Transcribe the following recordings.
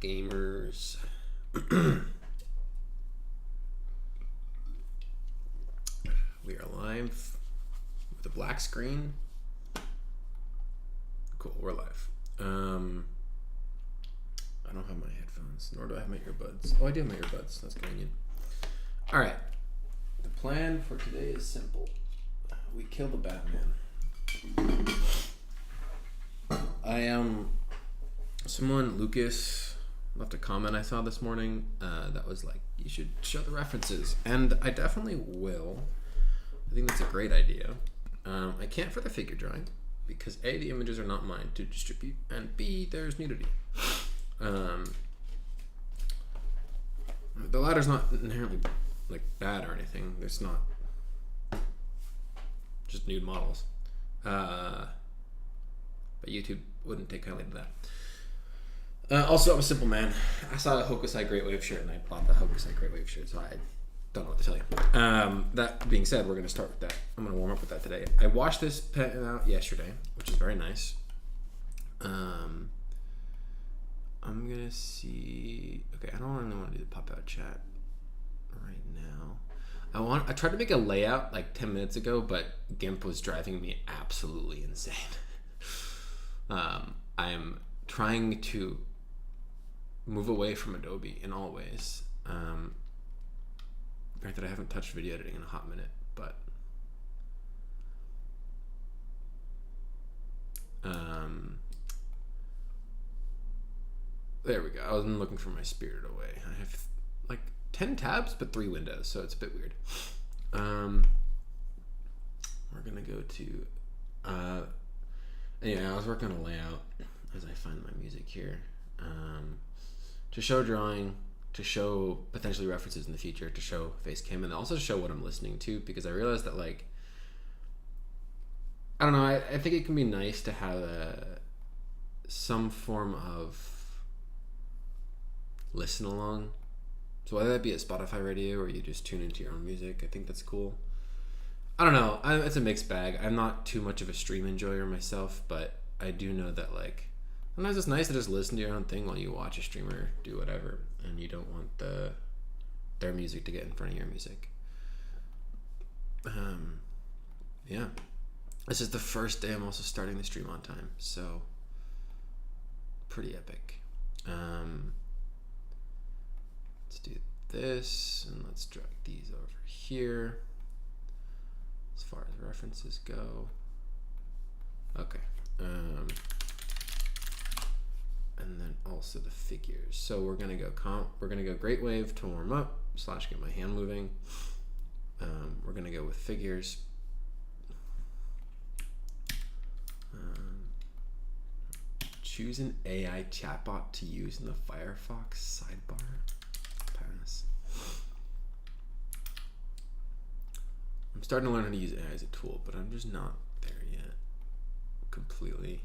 gamers? We are live with a black screen. Cool, we're live. I don't have my headphones, nor do I have my earbuds. Oh, I do have my earbuds. That's convenient. All right. The plan for today is simple. We kill the Batman. Someone, Lucas, left a comment I saw this morning that was like, you should show the references. And I definitely will. I think that's a great idea. I can't for the figure drawing because A, the images are not mine to distribute, and B, there's nudity. The latter's not inherently like bad or anything. There's not just nude models. But YouTube wouldn't take kindly to that. Also, I'm a simple man. I saw a Hokusai Great Wave shirt and I bought the Hokusai Great Wave shirt, so I don't know what to tell you. That being said, we're going to start with that. I'm going to warm up with that today. I washed this pen out yesterday, which is very nice. I'm going to see... Okay, I don't really want to do the pop-out chat right now. I tried to make a layout like 10 minutes ago, but GIMP was driving me absolutely insane. I'm trying to move away from Adobe in all ways. Granted, I haven't touched video editing in a hot minute, but there we go. I was looking for my Spirited Away. I have like 10 tabs, but 3 windows, so it's a bit weird. We're gonna go to anyway, I was working on a layout as I find my music here. To show drawing, to show potentially references in the future, to show face cam, and also to show what I'm listening to, because I realized that, like, I don't know, I think it can be nice to have some form of listen along. So whether that be a Spotify radio or you just tune into your own music, I think that's cool. I don't know, it's a mixed bag. I'm not too much of a stream enjoyer myself, but I do know that, like, sometimes it's nice to just listen to your own thing while you watch a streamer do whatever, and you don't want their music to get in front of your music. Yeah. This is the first day I'm also starting the stream on time, so pretty epic. Let's do this, and let's drag these over here as far as references go. Okay. And then also the figures. So we're gonna go Great Wave to warm up / get my hand moving. We're gonna go with figures. Choose an AI chatbot to use in the Firefox sidebar. Pass. I'm starting to learn how to use AI as a tool, but I'm just not there yet completely.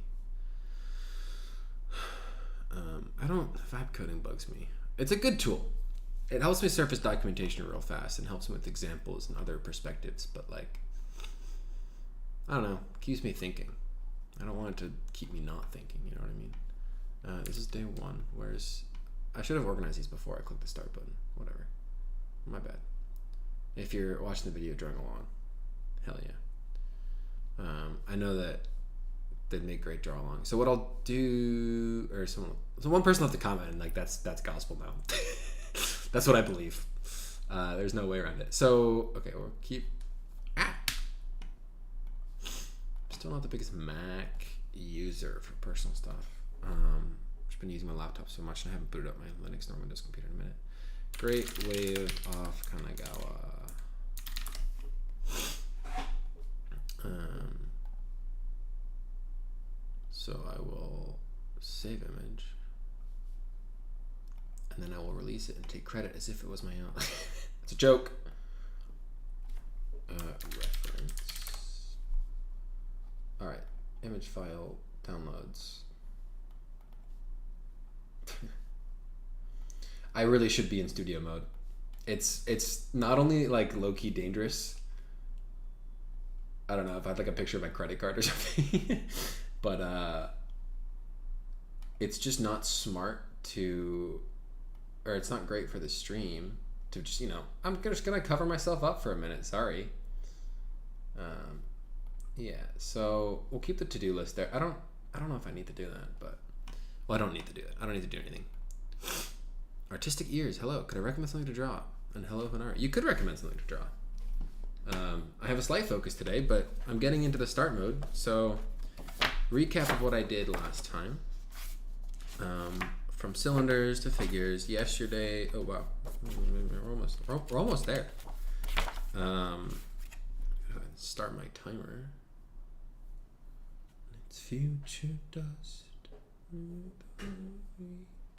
Vibe coding bugs me. It's a good tool. It helps me surface documentation real fast and helps me with examples and other perspectives, but, like, I don't know, it keeps me thinking. I don't want it to keep me not thinking, you know what I mean? This is day 1, whereas I should have organized these before I clicked the start button. Whatever. My bad. If you're watching the video drawing along, hell yeah. I know that they'd make great draw along. So what I'll do, so one person left a comment, and, like, that's gospel now. That's what I believe. There's no way around it. So okay, we'll keep. Still not the biggest Mac user for personal stuff. I've been using my laptop so much, and I haven't booted up my Linux nor Windows computer in a minute. Great Wave off Kanagawa. So I will save image, and then I will release it and take credit as if it was my own. It's a joke. Reference. All right, image file downloads. I really should be in studio mode. It's not only, like, low-key dangerous. I don't know if I had, like, a picture of my credit card or something. But it's just not smart to, or it's not great for the stream to just, I'm just gonna cover myself up for a minute. Sorry. Yeah. So we'll keep the to-do list there. I don't know if I need to do that, but I don't need to do it. I don't need to do anything. Artistic ears. Hello. Could I recommend something to draw? And hello, Vanara. You could recommend something to draw. I have a slight focus today, but I'm getting into the start mode. So, recap of what I did last time. From cylinders to figures. Yesterday, oh wow, we're almost there. Start my timer. It's future dust.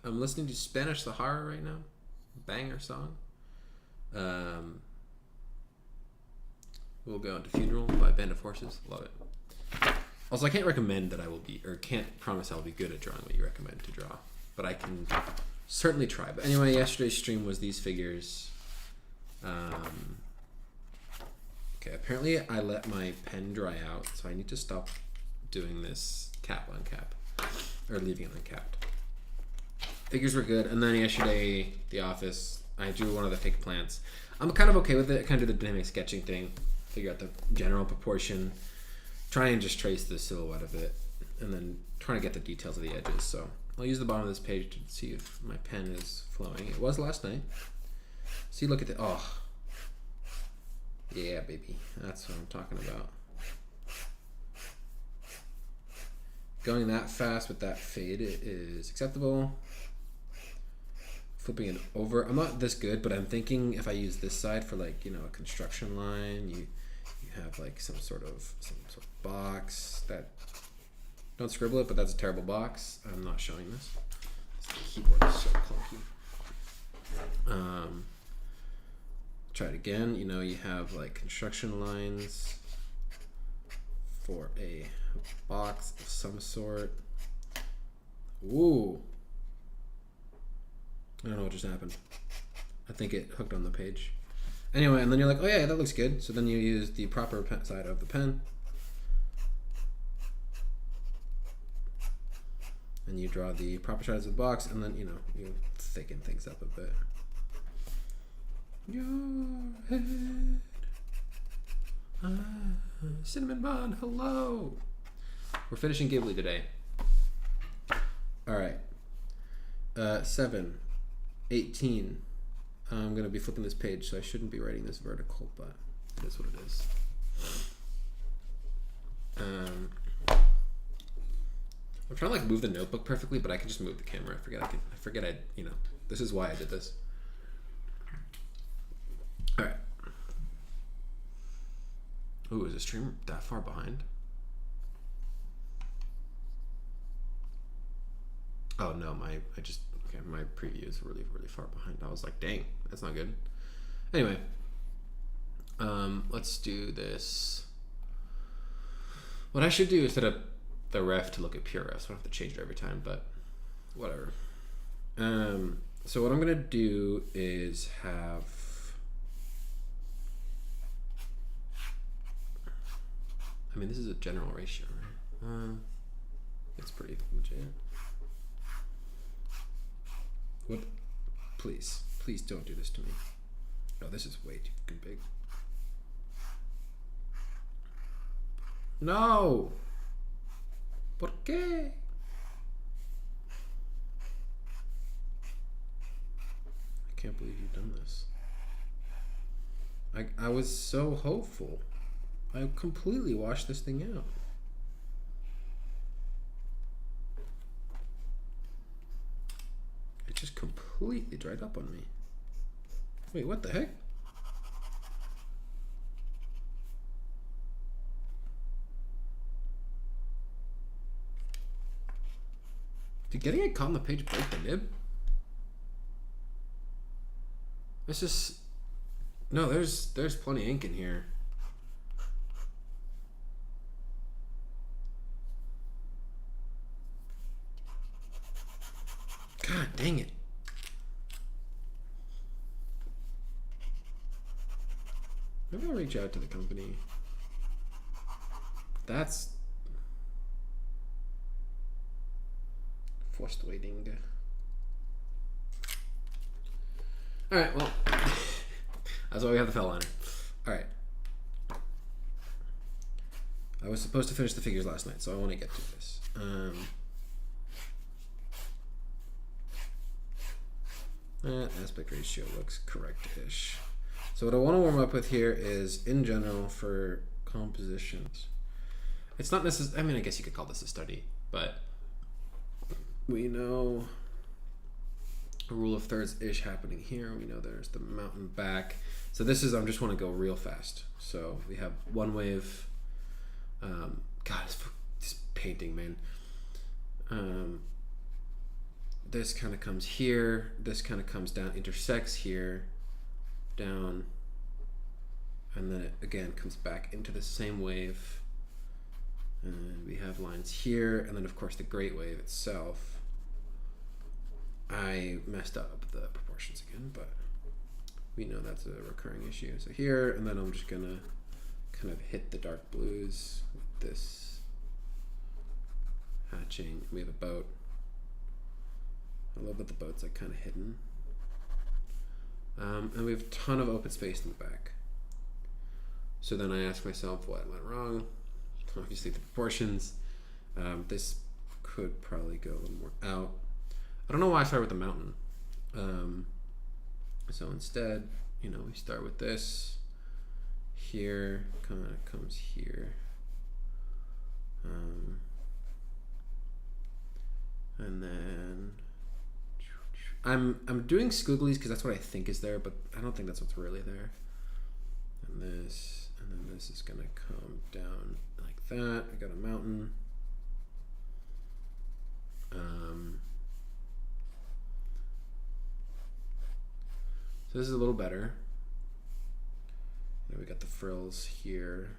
I'm listening to Spanish Sahara right now. Banger song. We'll go into Funeral by Band of Horses. Love it. Also, I can't recommend that I will be, or can't promise I'll be good at drawing what you recommend to draw, but I can certainly try. But anyway, yesterday's stream was these figures. Okay, apparently I let my pen dry out, so I need to stop doing this cap on cap, or leaving it uncapped. Figures were good, and then yesterday, The Office, I drew one of the fake plants. I'm kind of okay with it. I kind of do the dynamic sketching thing, figure out the general proportion, try and just trace the silhouette of it, and then trying to get the details of the edges. So I'll use the bottom of this page to see if my pen is flowing. It was last night. See, look at the, oh. Yeah, baby. That's what I'm talking about. Going that fast with that fade is acceptable. Flipping it over. I'm not this good, but I'm thinking if I use this side for like, a construction line, you have like some sort of box that, don't scribble it, but that's a terrible box. I'm not showing this. The keyboard is so clunky. Try it again. You have like construction lines for a box of some sort. Ooh. I don't know what just happened. I think it hooked on the page. Anyway, and then you're like, oh yeah, that looks good. So then you use the proper side of the pen. And you draw the proper sides of the box, and then, you thicken things up a bit. Your head. Cinnamon Bun, hello. We're finishing Ghibli today. Alright. 7, 18. I'm going to be flipping this page, so I shouldn't be writing this vertical, but it is what it is. I'm trying to move the notebook perfectly, but I can just move the camera. I forget this is why I did this. All right. Ooh, is the stream that far behind? Oh no, my preview is really, really far behind. I was like, dang, that's not good. Anyway, let's do this. What I should do is set up the ref to look at pure ref, so I don't have to change it every time, but whatever. So what I'm gonna do is have, this is a general ratio, right? It's pretty legit. What? Please don't do this to me. Oh, this is way too fucking big. No! ¿Por qué? I can't believe you've done this. I was so hopeful. I completely washed this thing out. It just completely dried up on me. Wait, what the heck? Did getting it caught on the page break the nib? It's just, no, there's plenty of ink in here. God dang it. Maybe I'll reach out to the company. That's frustrating. All right, well, that's why we have the felt liner. All right. I was supposed to finish the figures last night, so I want to get to this. Aspect ratio looks correct-ish. So what I want to warm up with here is, in general, for compositions. It's not necessarily, I mean, I guess you could call this a study, but we know a rule of thirds-ish happening here. We know there's the mountain back. So this is, I just want to go real fast. So we have one wave. God, this painting, man. This kind of comes here. This kind of comes down, intersects here, down, and then it again comes back into the same wave. And we have lines here, and then of course the great wave itself. I messed up the proportions again, but we know that's a recurring issue. So here, and then I'm just gonna kind of hit the dark blues with this hatching. We have a boat. I love that the boat's like kind of hidden. And we have a ton of open space in the back. So then I ask myself what went wrong. Obviously the proportions. This could probably go a little more out. I don't know why I started with the mountain. So instead, you know, we start with this. Here, kind of comes here. And then I'm doing squigglies because that's what I think is there, but I don't think that's what's really there. And then this is gonna come down like that. I got a mountain. So this is a little better. We got the frills here.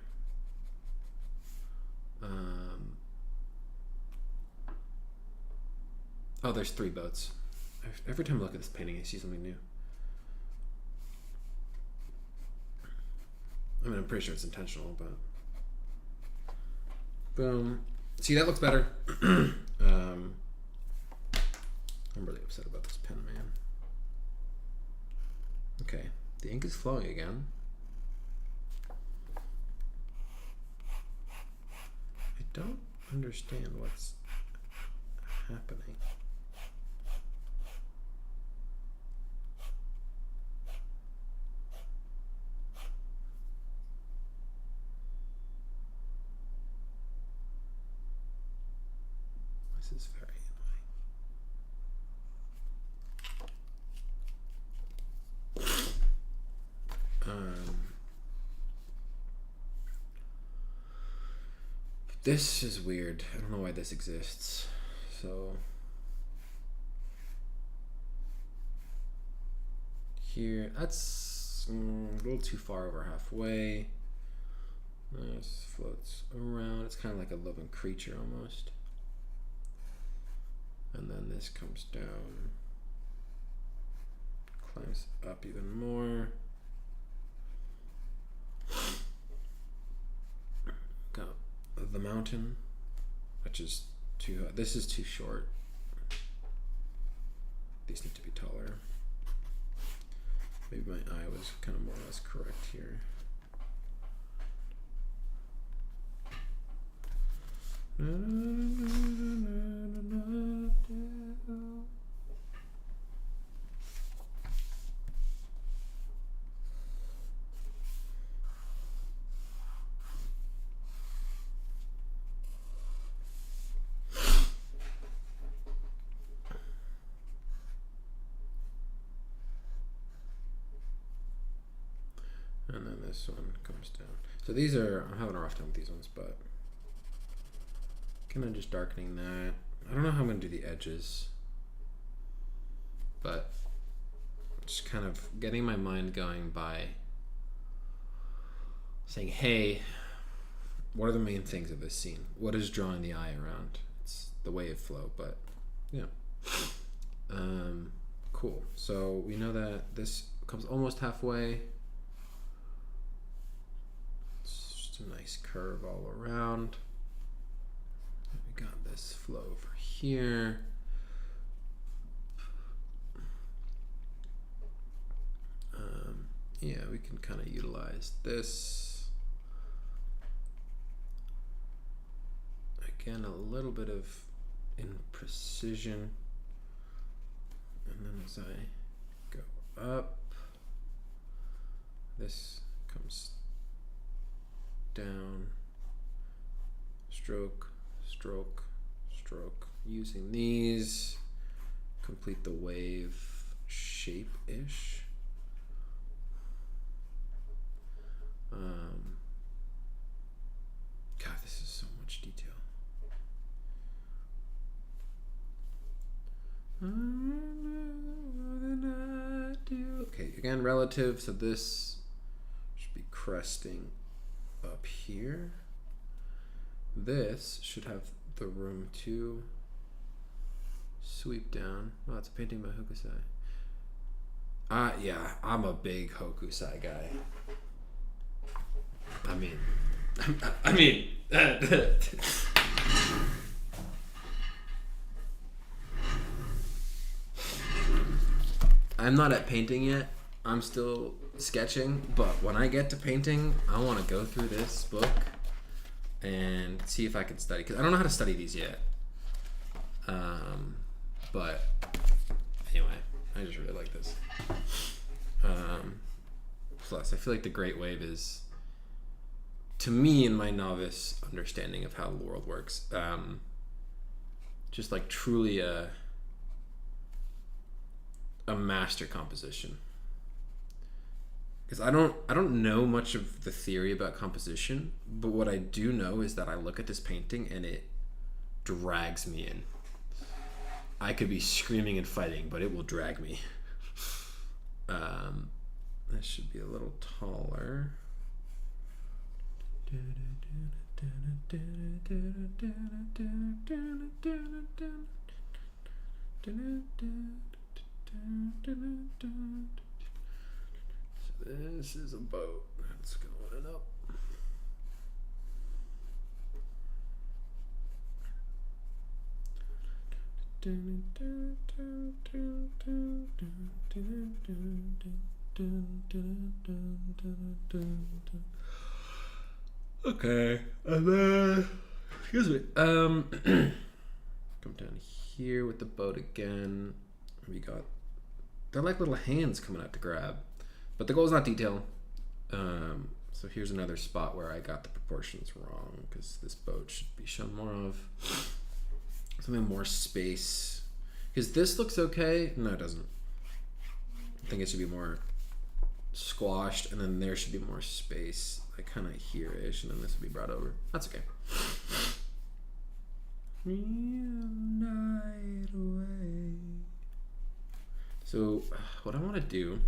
Oh, there's 3 boats. Every time I look at this painting, I see something new. I mean, I'm pretty sure it's intentional, but boom. See, that looks better. I'm really upset about this pen, man. Okay, the ink is flowing again. I don't understand what's happening. This is very annoying. This is weird. I don't know why this exists. So here, that's a little too far over halfway. This floats around. It's kind of like a living creature almost. And then this comes down, climbs up even more. Got the mountain, which is too, this is too short. These need to be taller. Maybe my eye was kind of more or less correct here. And then this one comes down. So these are, I'm having a rough time with these ones, but kind of just darkening that. I don't know how I'm going to do the edges, but just kind of getting my mind going by saying, hey, what are the main things of this scene? What is drawing the eye around? It's the wave flow, but yeah. Cool. So we know that this comes almost halfway. It's just a nice curve all around. We got this flow over here. yeah, we can kind of utilize this. Again, a little bit of imprecision. And then as I go up, this comes down, stroke, stroke, stroke. Using these, complete the wave shape-ish. God, this is so much detail. Okay, again, relative, so this should be cresting up here. This should have the room to sweep down. Oh, it's a painting by Hokusai. Yeah, I'm a big Hokusai guy. I mean, I'm not at painting yet. I'm still sketching, but when I get to painting, I want to go through this book and see if I can study, because I don't know how to study these yet. But anyway, I just really like this. Plus, I feel like the Great Wave is, to me, in my novice understanding of how the world works, just like truly a master composition. Because I don't know much of the theory about composition, but what I do know is that I look at this painting and it drags me in. I could be screaming and fighting, but it will drag me. This should be a little taller. So this is a boat that's going up. Okay, and then excuse me. Come down here with the boat again. We got, they're like little hands coming out to grab, but the goal is not detail. So here's another spot where I got the proportions wrong, because this boat should be shown more of something more space. Because this looks okay. No, it doesn't. I think it should be more squashed, and then there should be more space, like kind of here-ish, and then this would be brought over. That's okay. Night away. So what I want to do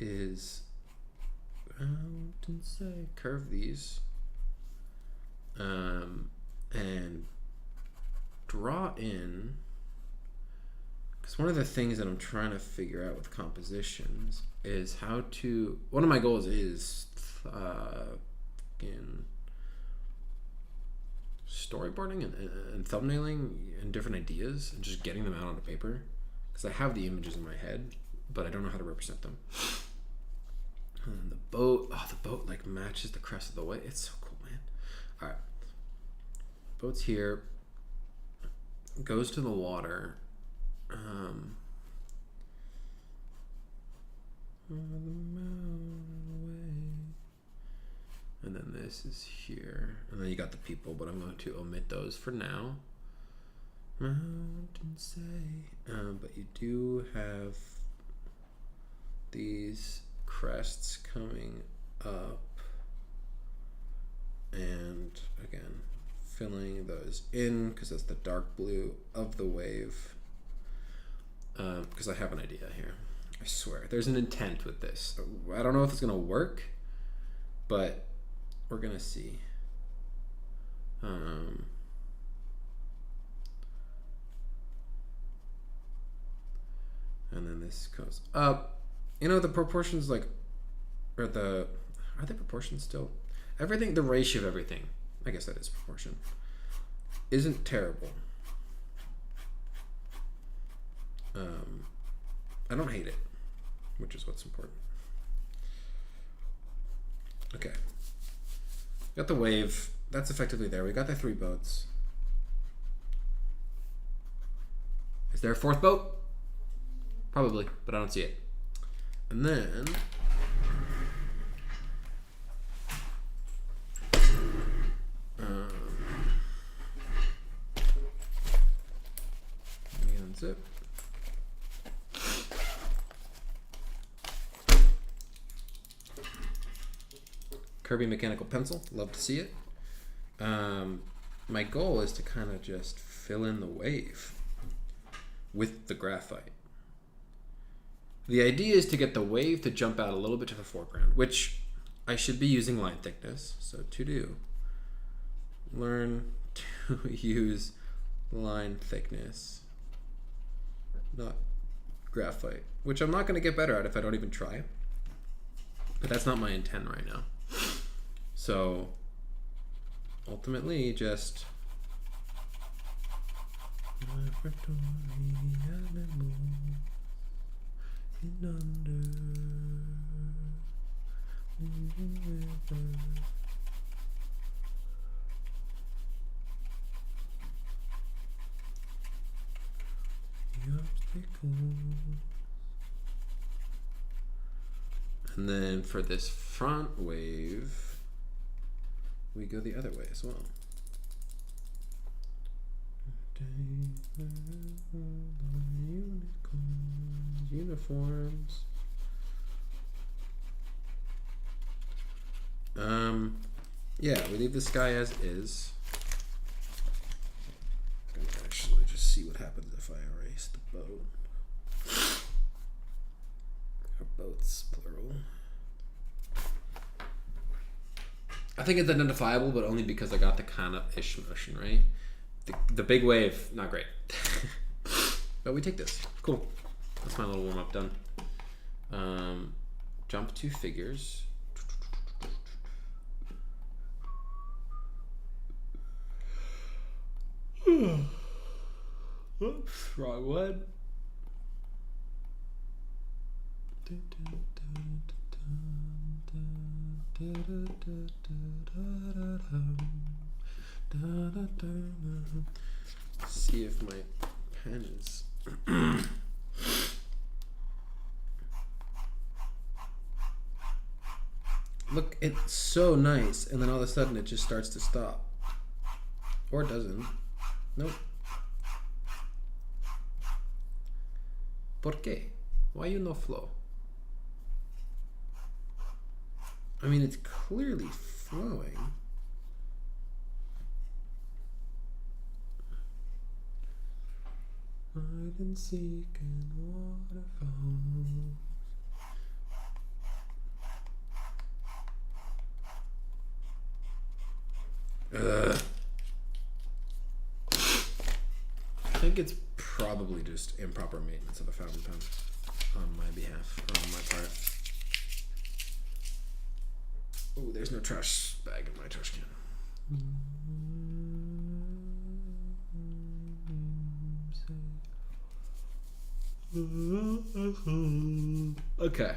is curve these and draw in, because one of the things that I'm trying to figure out with compositions is how to, one of my goals is in storyboarding and thumbnailing and different ideas and just getting them out on the paper, because I have the images in my head but I don't know how to represent them. And the boat like matches the crest of the wave. It's so cool, man. All right, boat's here, goes to the water. And then this is here, and then you got the people, but I'm going to omit those for now. Mountain say, but you do have these crests coming up, and again filling those in because that's the dark blue of the wave. Because I have an idea here. I swear there's an intent with this. I don't know if it's gonna work, but we're gonna see. And then this goes up. You know, the proportions, like, are they proportions still? Everything, the ratio of everything, I guess that is proportion, isn't terrible. I don't hate it. which is what's important. Okay. Got the wave. That's effectively there. We got the 3 boats. Is there a 4th boat? Probably, but I don't see it. And then let me unzip. Kirby mechanical pencil, love to see it. My goal is to kind of just fill in the wave with the graphite. The idea is to get the wave to jump out a little bit to the foreground, which I should be using line thickness. So to do, learn to use line thickness, not graphite, which I'm not going to get better at if I don't even try. But that's not my intent right now. So ultimately just and then for this front wave, we go the other way as well. Uniforms. Yeah, we leave the sky as is. I'm gonna actually just see what happens if I erase the boat. Or boats, plural. I think it's identifiable, but only because I got the kind of ish motion, right? The big wave, not great. But we take this. Cool. That's my little warm-up done. Jump 2 figures. Oops, wrong one. See if my pen is look, it's so nice, and then all of a sudden it just starts to stop. Or it doesn't. Nope. ¿Por qué? Why you no flow? I mean, it's clearly flowing. Hide and seek in waterfalls. I think it's probably just improper maintenance of a fountain pen on my behalf, or on my part. Oh, there's no trash bag in my trash can. Okay.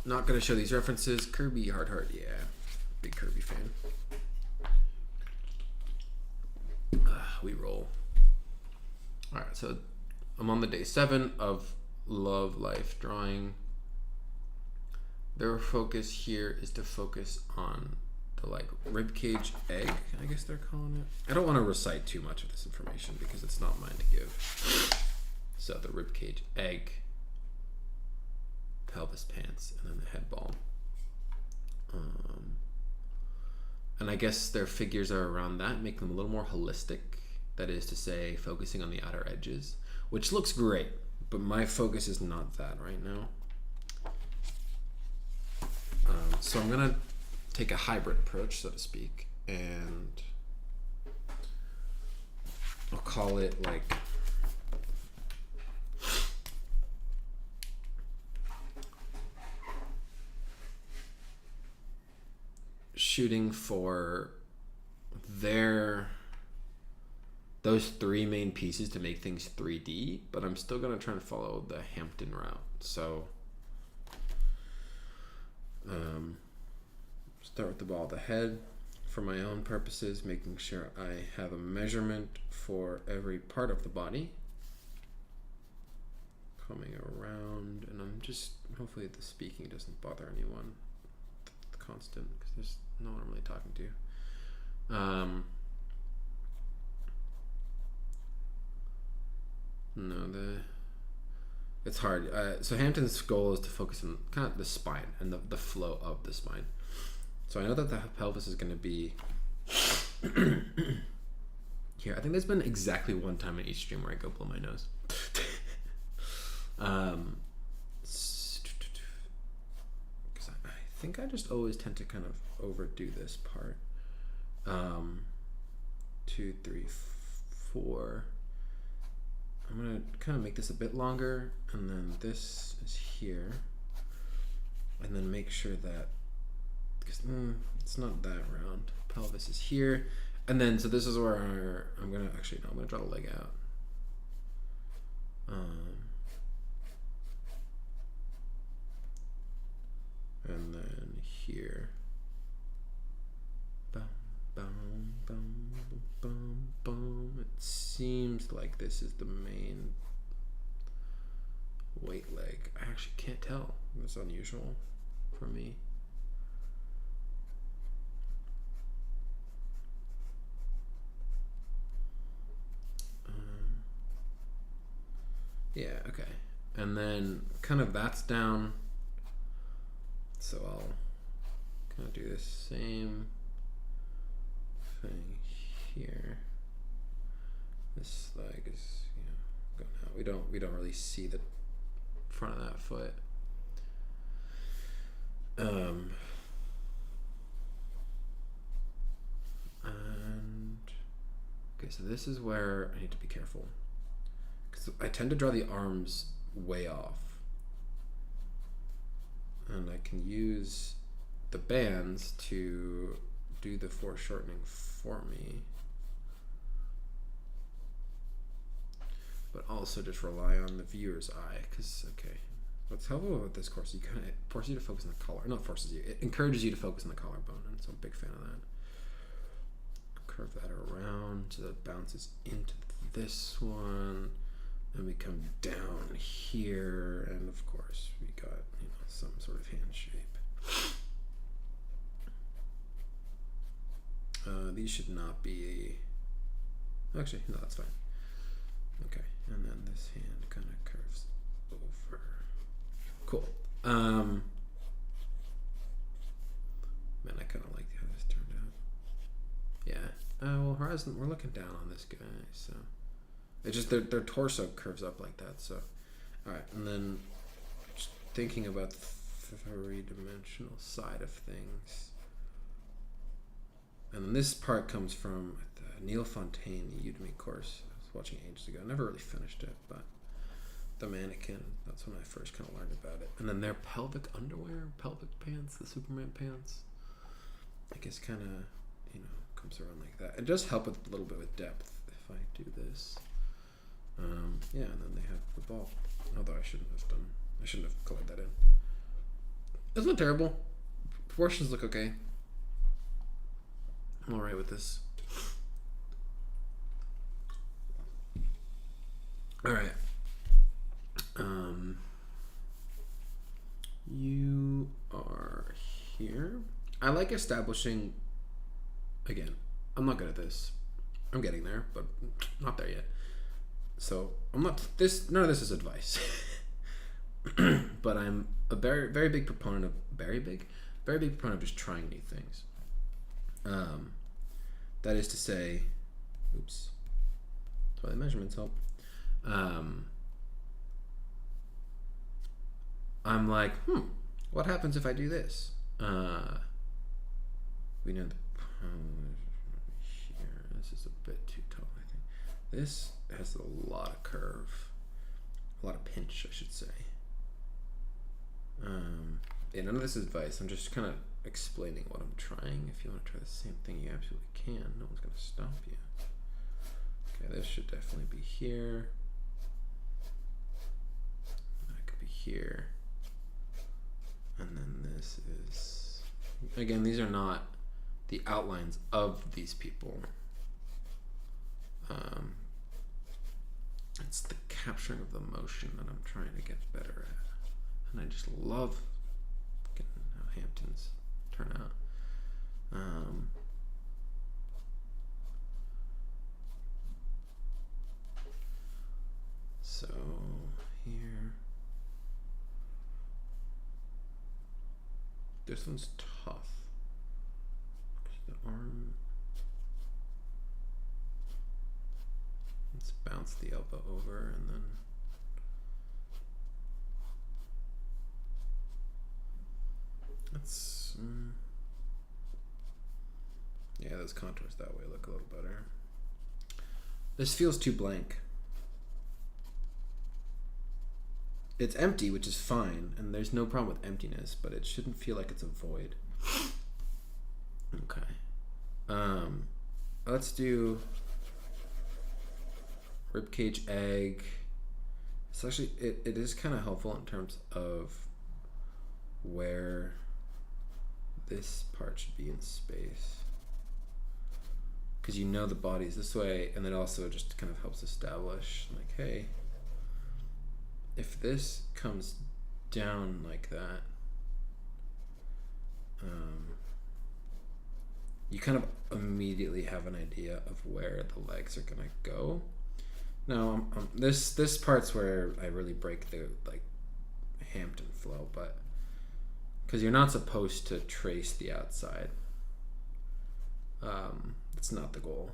Not gonna show these references. Kirby, hard heart, yeah. Big Kirby fan. We roll. Alright, so I'm on the day 7 of Love Life Drawing. Their focus here is to focus on the like ribcage egg, I guess they're calling it. I don't want to recite too much of this information because it's not mine to give. So the ribcage egg, pelvis pants, and then the head ball. And I guess their figures are around that, make them a little more holistic. That is to say, focusing on the outer edges, which looks great, but my focus is not that right now. So I'm gonna take a hybrid approach, so to speak, and I'll call it like shooting for their those three main pieces to make things 3D, but I'm still gonna try and follow the Hampton route. So start with the ball of the head for my own purposes, making sure I have a measurement for every part of the body. Coming around, and I'm just, hopefully the speaking doesn't bother anyone. The constant, because there's no one I'm really talking to. It's hard. So Hampton's goal is to focus on kind of the spine and the flow of the spine. So I know that the pelvis is going to be here. I think there's been exactly one time in each stream where I go blow my nose. Because I think I just always tend to kind of overdo this part. 2, 3, 4. I'm gonna kind of make this a bit longer, and then this is here, and then make sure that, because it's not that round. Pelvis is here, and then so this is where I'm gonna I'm gonna draw the leg out. And then here. Boom, boom, boom, boom, boom. It seems like this is the main weight leg. I actually can't tell. It's unusual for me. Yeah, okay. And then kind of that's down. So I'll kind of do the same thing here. This leg is, going out. We don't really see the front of that foot. And okay, so this is where I need to be careful, because I tend to draw the arms way off, and I can use the bands to do the foreshortening for me, but also just rely on the viewer's eye, because what's helpful about this course, it forces you to focus on the collar. Not forces you, it encourages you to focus on the collarbone, and so I'm a big fan of that. Curve that around so that it bounces into this one, and we come down here, and of course we got some sort of hand shape. These should not be, actually no, that's fine. Okay, and then this hand kind of curves over. Cool. Man, I kind of like how this turned out. Yeah. Well, horizon, we're looking down on this guy, so it's just their torso curves up like that. So, all right, and then just thinking about the three-dimensional side of things, and then this part comes from the Neil Fontaine Udemy course I was watching ages ago. I never really finished it, but the mannequin, that's when I first kind of learned about it. And then their pelvic underwear, pelvic pants, the Superman pants, I guess kind of, comes around like that. It does help with a little bit with depth if I do this. Yeah, and then they have the ball. Although I shouldn't have colored that in. It's not terrible. Proportions look okay. I'm alright with this. Alright. You are here. I like establishing, again, I'm not good at this. I'm getting there, but not there yet. So none of this is advice. But I'm a very, very big proponent of just trying new things. That is to say, oops, toilet measurements help. I'm like, what happens if I do this? We know the here. This is a bit too tall, I think. This has a lot of curve, a lot of pinch, I should say. Yeah, none of this is advice. I'm just kind of explaining what I'm trying. If you want to try the same thing, you absolutely can. No one's going to stop you. Okay, this should definitely be here. That could be here. And then this is, again, these are not the outlines of these people. It's the capturing of the motion that I'm trying to get better at. And I just love how Hamptons turn out. So here, this one's tough. The arm, let's bounce the elbow over and then let's yeah, those contours that way look a little better. This feels too blank. It's empty, which is fine, and there's no problem with emptiness, but it shouldn't feel like it's a void. Okay. Let's do ribcage egg. It's actually, it is kind of helpful in terms of where this part should be in space. Because you know the body's this way, and it also just kind of helps establish, like, hey, if this comes down like that, you kind of immediately have an idea of where the legs are gonna go. Now, this part's where I really break the like Hampton flow, but because you're not supposed to trace the outside. It's not the goal.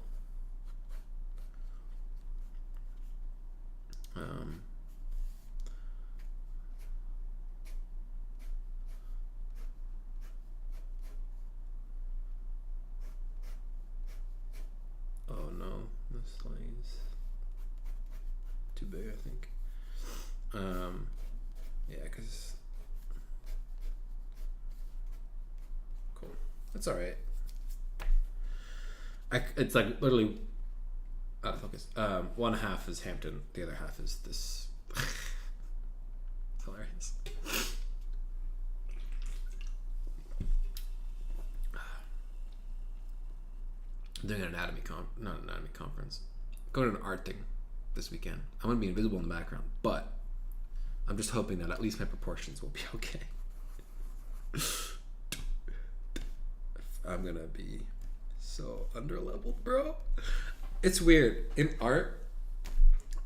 Oh no, this line's too big, I think. Yeah, because cool. That's all right. It's like literally out of focus. One half is Hampton, the other half is this. It's hilarious. I'm doing an not an anatomy conference. Going to an art thing this weekend. I'm gonna be invisible in the background, but I'm just hoping that at least my proportions will be okay. I'm gonna be so underleveled, bro. It's weird. In art,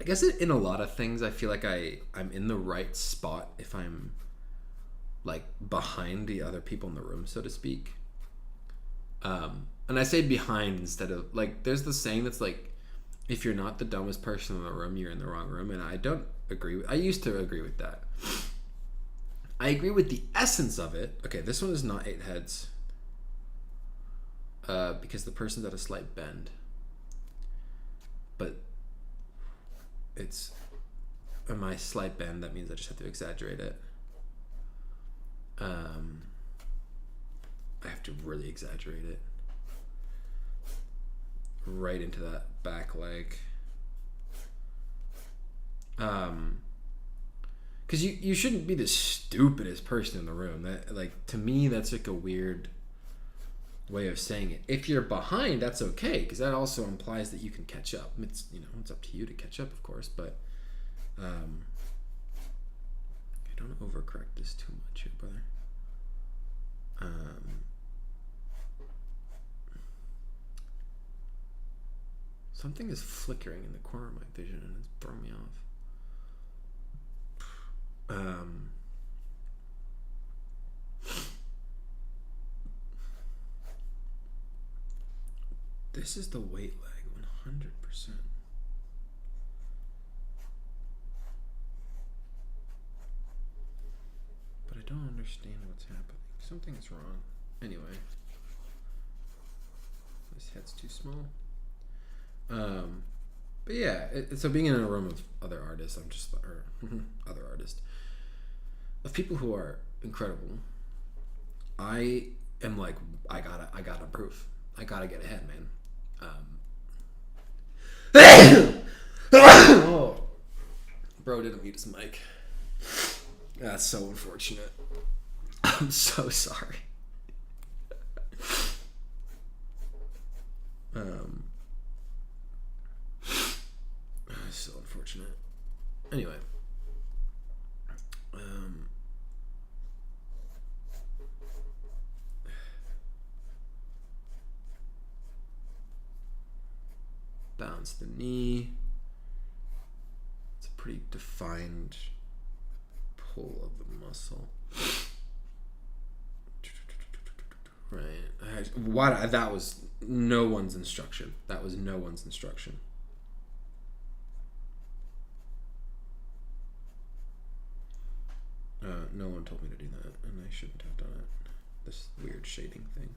I guess in a lot of things, I feel like I'm in the right spot if I'm like behind the other people in the room, so to speak. And I say behind instead of like, there's the saying that's like, if you're not the dumbest person in the room, you're in the wrong room. And I don't agree with, I used to agree with that. I agree with the essence of it. Okay, this one is not 8 heads. Because the person's at a slight bend. But it's my slight bend, that means I just have to exaggerate it. I have to really exaggerate it. Right into that back leg. Because you shouldn't be the stupidest person in the room. That, like, to me, that's like a weird way of saying it. If you're behind, that's okay, because that also implies that you can catch up. It's, you know, it's up to you to catch up, of course, but don't overcorrect this too much here, brother. Something is flickering in the corner of my vision and it's throwing me off. This is the weight lag, 100%. But I don't understand what's happening. Something's wrong. Anyway. This head's too small. But yeah, so being in a room of other artists, of people who are incredible, I am like, I gotta improve. I gotta get ahead, man. Oh. Bro didn't mute his mic. That's so unfortunate. I'm so sorry. That's so unfortunate. Anyway. Bounce the knee. It's a pretty defined pull of the muscle. Right. That was no one's instruction. That was no one's instruction. No one told me to do that, and I shouldn't have done it. This weird shading thing.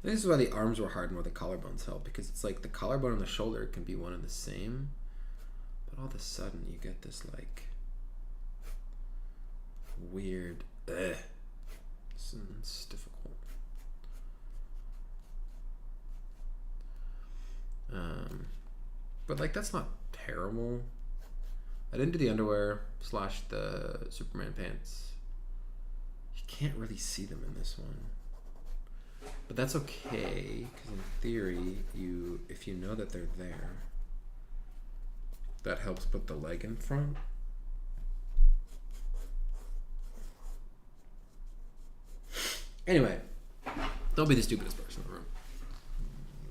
This is why the arms were hard and why the collarbones help, because it's like the collarbone and the shoulder can be one and the same, but all of a sudden you get this like weird it's difficult. But like that's not terrible. I didn't do the underwear / the Superman pants. You can't really see them in this one. But that's okay, because in theory, if you know that they're there, that helps put the leg in front. Anyway, don't be the stupidest person in the room.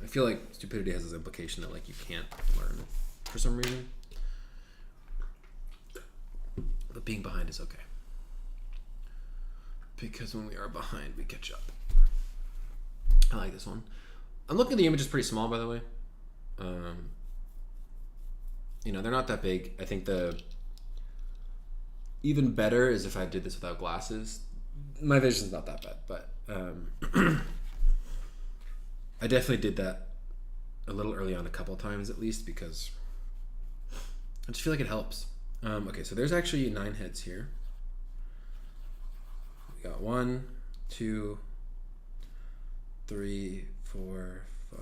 I feel like stupidity has this implication that like you can't learn for some reason. But being behind is okay. Because when we are behind, we catch up. I like this one. I'm looking at the image is pretty small, by the way. They're not that big. I think the even better is if I did this without glasses. My vision's not that bad, but I definitely did that a little early on, a couple times at least, because I just feel like it helps. Okay, so there's actually 9 heads here. We got 1, 2, 3, 4, 5,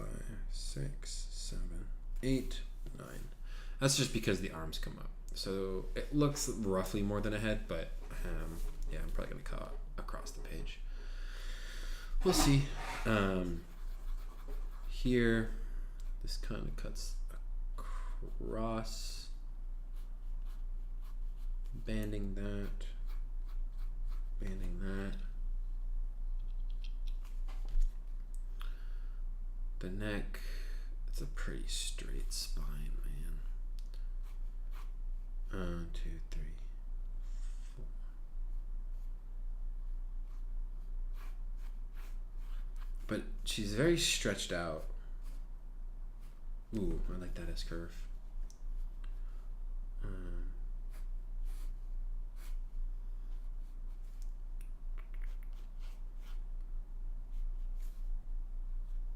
6, 7, 8, 9. That's just because the arms come up. So it looks roughly more than a head, but yeah, I'm probably going to cut across the page. We'll see. Here, this kind of cuts across. Banding that. Banding that. The neck, it's a pretty straight spine, man. 1, 2, 3, 4. But she's very stretched out. Ooh, I like that S curve.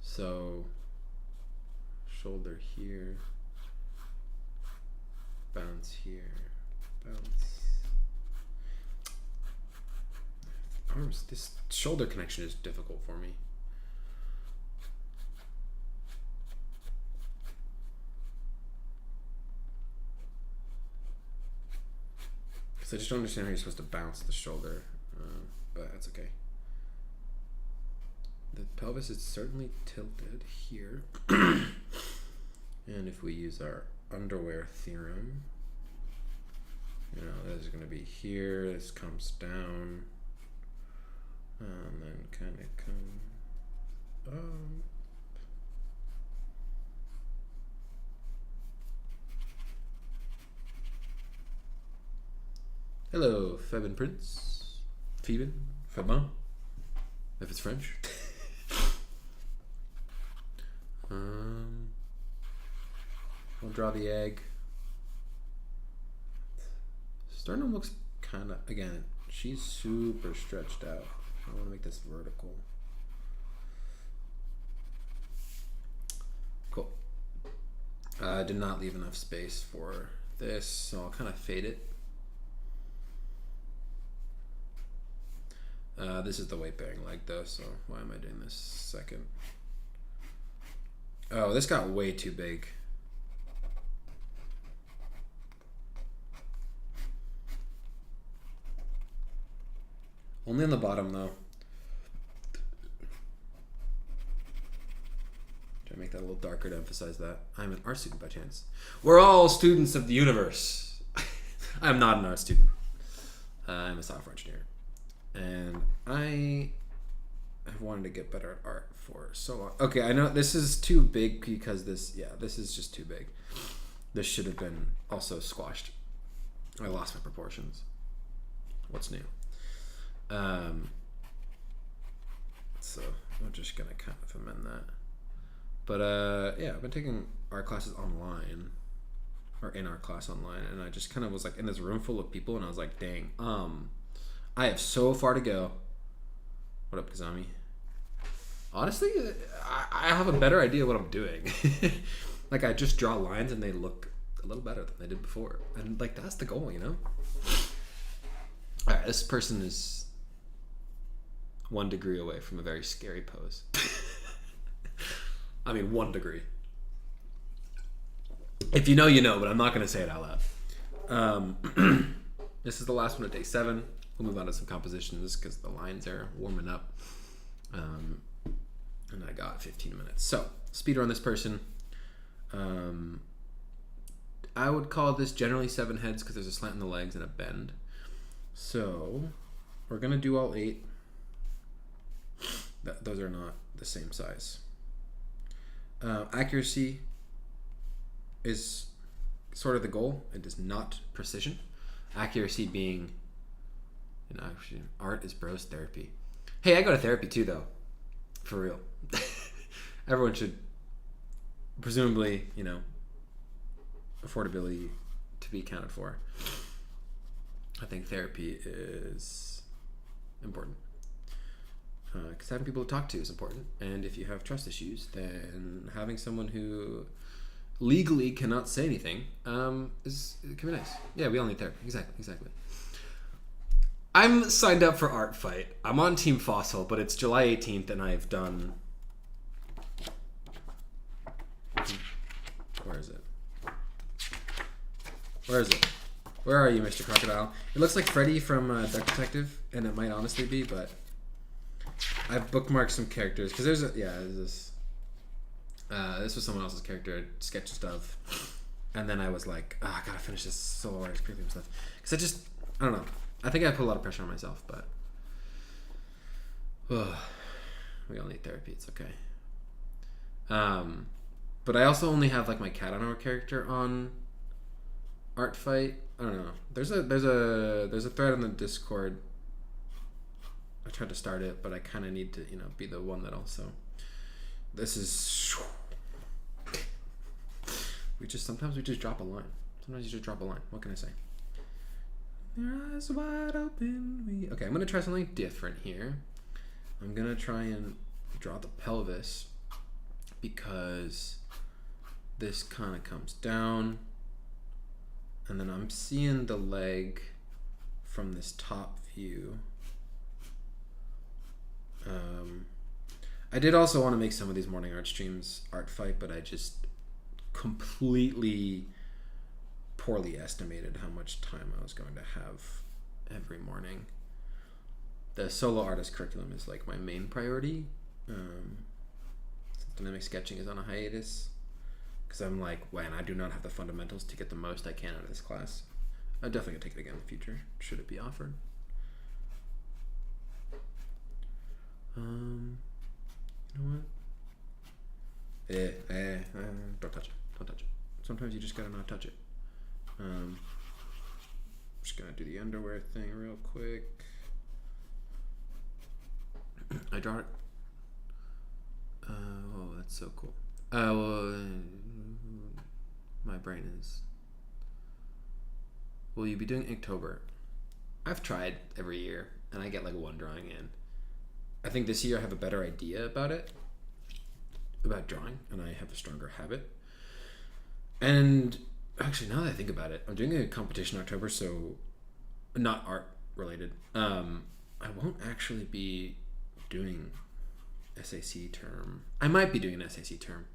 So, shoulder here, bounce here, bounce. Arms, this shoulder connection is difficult for me. Because I just don't understand how you're supposed to bounce the shoulder, but that's okay. The pelvis is certainly tilted here. And if we use our underwear theorem, this is going to be here, this comes down, and then kind of come up. Hello, Fabin Prince. Fabin? Fabin? If it's French. We'll draw the egg. Sternum looks kind of, again, she's super stretched out. I want to make this vertical. Cool. I did not leave enough space for this, so I'll kind of fade it. This is the weight bearing leg though, so why am I doing this second? Oh, this got way too big. Only on the bottom though. Try to make that a little darker to emphasize that. I'm an art student by chance. We're all students of the universe. I'm not an art student. I'm a software engineer. And I have wanted to get better at art for so long. Okay, I know this is too big because this is just too big. This should have been also squashed. I lost my proportions. What's new? So I'm just gonna kind of amend that. But yeah, I've been taking art classes online, or in art class online, and I just kind of was like in this room full of people, and I was like, dang, I have so far to go. What up, Kazami? Honestly, I have a better idea what I'm doing. Like, I just draw lines and they look a little better than they did before, and like that's the goal, you know. All right, this person is 1 degree away from a very scary pose. I mean, 1 degree. If you know, you know, but I'm not going to say it out loud. This is the last one of day 7. We'll move on to some compositions because the lines are warming up. And I got 15 minutes. So, speed on this person. I would call this generally 7 heads because there's a slant in the legs and a bend. So, we're going to do all 8. Those are not the same size. Accuracy is sort of the goal. It is not precision. Accuracy being, you know, actually, art is bros therapy. Hey, I go to therapy too, though. For real. Everyone should, presumably, you know, affordability to be accounted for. I think therapy is important. Because having people to talk to is important. And if you have trust issues, then having someone who legally cannot say anything can be nice. Yeah, we all need therapy. Exactly. I'm signed up for Art Fight. I'm on Team Fossil, but it's July 18th, and I've done... Where is it? Where are you, Mr. Crocodile? It looks like Freddy from Duck Detective, and it might honestly be, but I've bookmarked some characters because there's this. This was someone else's character I sketched of, and then I was like, I gotta finish this solo artist premium stuff because I don't know. I think I put a lot of pressure on myself, but we all need therapy. It's okay. But I also only have like my cat on our character on Art Fight. I don't know. There's a thread on the Discord. I tried to start it, but I kind of need to, you know, be the one that also. This is. Sometimes we just drop a line. Sometimes you just drop a line. What can I say? Your eyes wide open. Okay, I'm gonna try something different here. I'm gonna try and draw the pelvis because this kind of comes down, and then I'm seeing the leg from this top view. I did also want to make some of these morning art streams Art Fight, but I just completely poorly estimated how much time I was going to have every morning. The solo artist curriculum is like my main priority. Dynamic sketching is on a hiatus because I'm like, man, I do not have the fundamentals to get the most I can out of this class. I'm definitely gonna take it again in the future should it be offered. You know what? Don't touch it. Sometimes you just gotta not touch it. Just gonna do the underwear thing real quick. I draw it. Oh, that's so cool. My brain is. Will you be doing Inktober? I've tried every year, and I get like 1 drawing in. I think this year I have a better idea about drawing, and I have a stronger habit. And actually, now that I think about it, I'm doing a competition in October, so not art related. I won't actually be doing SAC term. I might be doing an SAC term.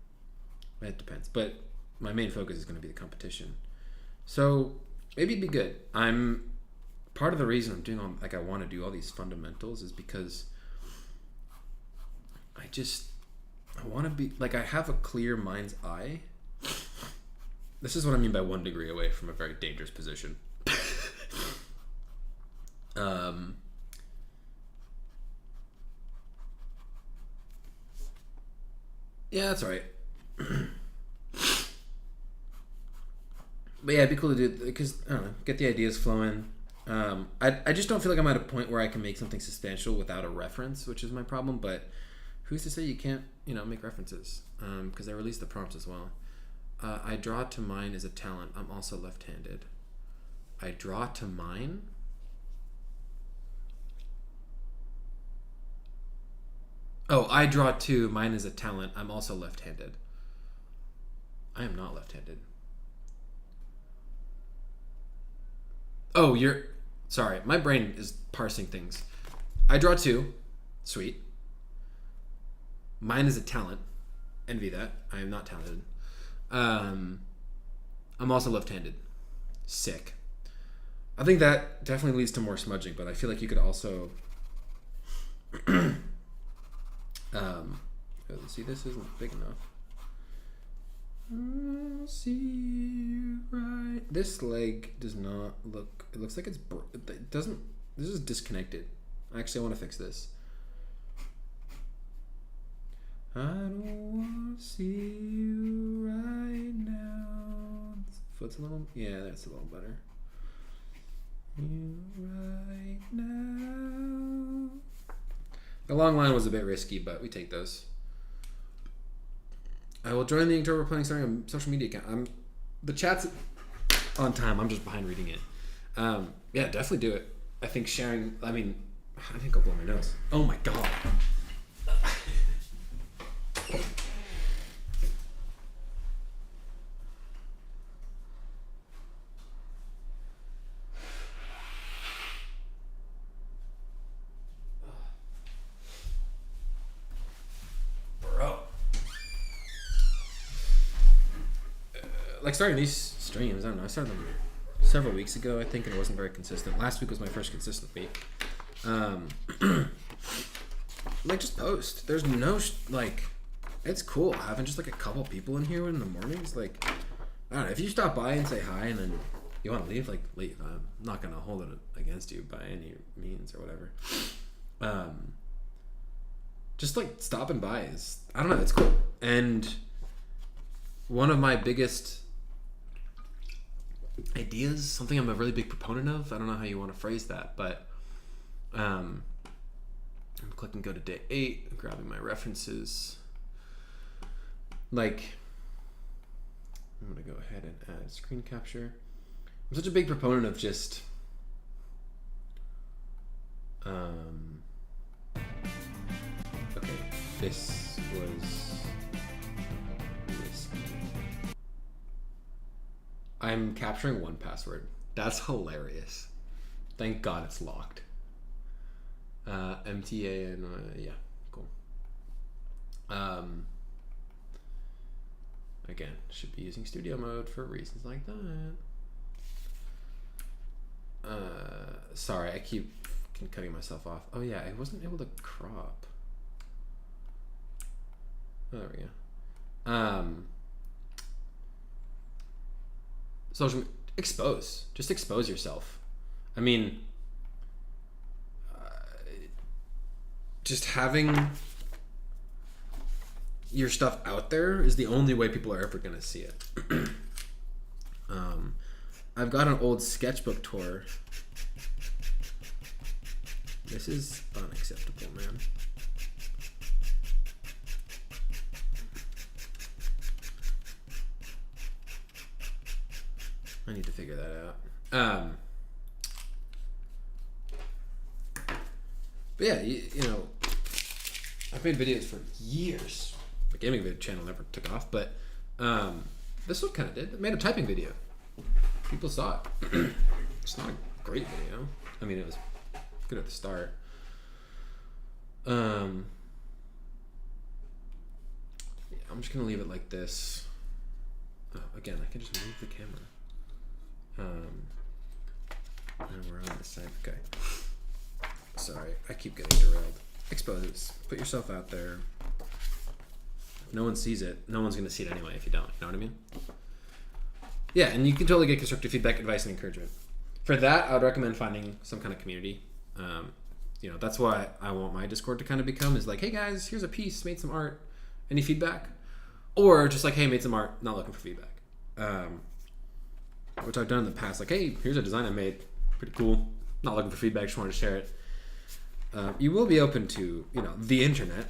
It depends. But my main focus is going to be the competition. So maybe it'd be good. Part of the reason I'm doing I want to do all these fundamentals is because I want to be, like, I have a clear mind's eye. This is what I mean by 1 degree away from a very dangerous position. Yeah, that's all right. But yeah, it'd be cool to do, because, I don't know, get the ideas flowing. I just don't feel like I'm at a point where I can make something substantial without a reference, which is my problem, but who's to say you can't, make references? Because I released the prompts as well. I draw to mine is a talent. I'm also left-handed. I draw to mine? Oh, I draw to mine is a talent. I'm also left-handed. I am not left-handed. Oh, sorry. My brain is parsing things. I draw two. Sweet. Mine is a talent. Envy that. I am not talented. I'm also left-handed. Sick. I think that definitely leads to more smudging, but I feel like you could also... see, this isn't big enough. I'll see you right. This leg does not look... It looks like it doesn't... This is disconnected. Actually, I want to fix this. I don't want to see you right now. Foot's a little... Yeah, that's a little better. You right now. The long line was a bit risky, but we take those. I will join the Inktober planning starting a social media account. The chat's on time. I'm just behind reading it. Yeah, definitely do it. I think sharing... I think I'll blow my nose. Oh my god. Starting these streams, I don't know, I started them several weeks ago, I think, and it wasn't very consistent. Last week was my first consistent week. Just post. There's no, it's cool having just, a couple people in here in the mornings. I don't know, if you stop by and say hi and then you want to leave, leave. I'm not going to hold it against you by any means or whatever. Just, stopping by is, I don't know, it's cool. And one of my biggest ideas, something I'm a really big proponent of, I don't know how you want to phrase that, but I'm clicking go to day 8, I'm grabbing my references. I'm going to go ahead and add screen capture. I'm such a big proponent of just okay, this was I'm capturing one password. That's hilarious. Thank God it's locked. MTA and yeah, cool. Again, should be using studio mode for reasons like that. Sorry, I keep cutting myself off. Oh yeah, I wasn't able to crop. Oh, there we go. Social just expose yourself. Just having your stuff out there is the only way people are ever going to see it. I've got an old sketchbook tour. This is unacceptable, man. I need to figure that out. But yeah, I've made videos for years. My gaming video channel never took off, but this one kind of did. I made a typing video. People saw it. It's not a great video. It was good at the start. Um, yeah, I'm just gonna leave it like this. Oh, again, I can just move the camera. And we're on this side. Okay. Sorry, I keep getting derailed. Expose. Put yourself out there. If no one sees it, no one's gonna see it anyway if you don't. You know what I mean? Yeah, and you can totally get constructive feedback, advice, and encouragement. For that, I would recommend finding some kind of community. That's why I want my Discord to kind of become is like, hey guys, here's a piece, made some art. Any feedback? Or just like, hey, made some art, not looking for feedback. Which I've done in the past. Like, hey, here's a design I made, pretty cool. Not looking for feedback, just wanted to share it. You will be open to, the internet.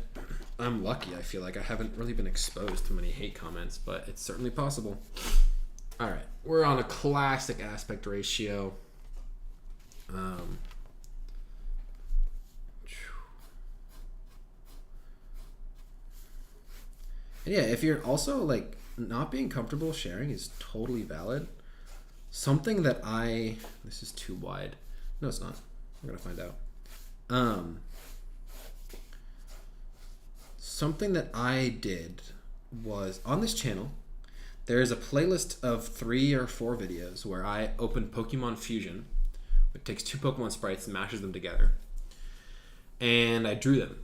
I'm lucky. I feel like I haven't really been exposed to many hate comments, but it's certainly possible. All right, we're on a classic aspect ratio. And yeah, if you're also like not being comfortable sharing is totally valid. Something that this is too wide. No, it's not. We're gonna find out. Something that I did was on this channel. There's a playlist of 3 or 4 videos where I open Pokemon Fusion, which takes 2 Pokemon sprites and mashes them together, and I drew them,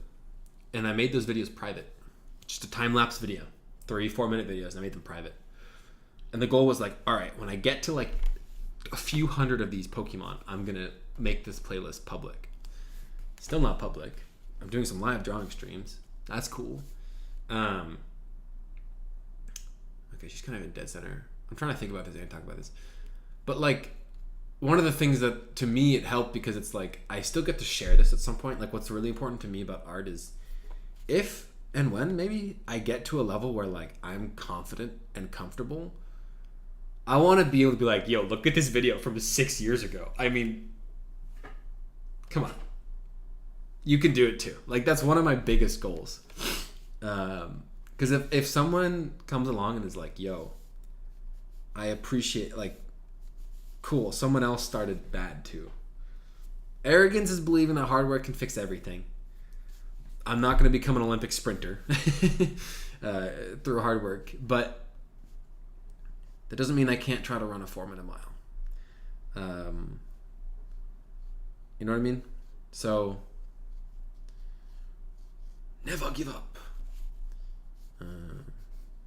and I made those videos private. Just a time-lapse video, 3-4 minute videos, and I made them private. And the goal was like, all right, when I get to like a few hundred of these Pokemon, I'm gonna make this playlist public. Still not public. I'm doing some live drawing streams. That's cool. Okay, she's kind of in dead center. I'm trying to think about this and talk about this. But like, one of the things that to me it helped because it's like I still get to share this at some point. Like, what's really important to me about art is if and when maybe I get to a level where like I'm confident and comfortable, I want to be able to be like, yo, look at this video from 6 years ago. I mean, come on. You can do it too. Like, that's one of my biggest goals. Because if someone comes along and is like, yo, I appreciate, like, cool, someone else started bad too. Arrogance is believing that hard work can fix everything. I'm not going to become an Olympic sprinter through hard work, but that doesn't mean I can't try to run a 4-minute mile. You know what I mean? So, never give up.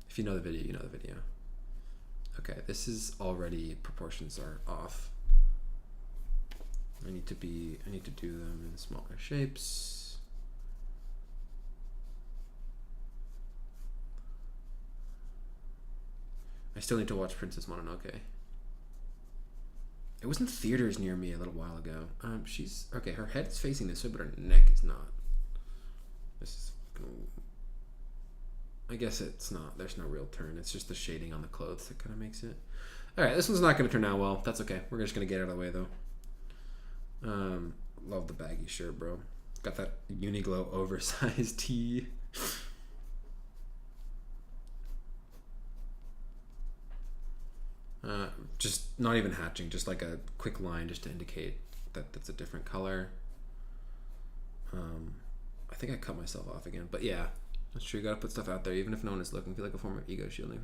If you know the video, you know the video. Okay, this is already, proportions are off. I need to do them in smaller shapes. I still need to watch Princess Mononoke. It was in theaters near me a little while ago. She's okay. Her head's facing this way, but her neck is not. This is. I guess it's not. There's no real turn. It's just the shading on the clothes that kind of makes it. All right, this one's not going to turn out well. That's okay. We're just going to get it out of the way though. Love the baggy shirt, bro. Got that Uniqlo oversized tee. Just not even hatching, just like a quick line just to indicate that that's a different color. I think I cut myself off again, but yeah, that's true. You gotta put stuff out there, even if no one is looking. Feel like a form of ego shielding.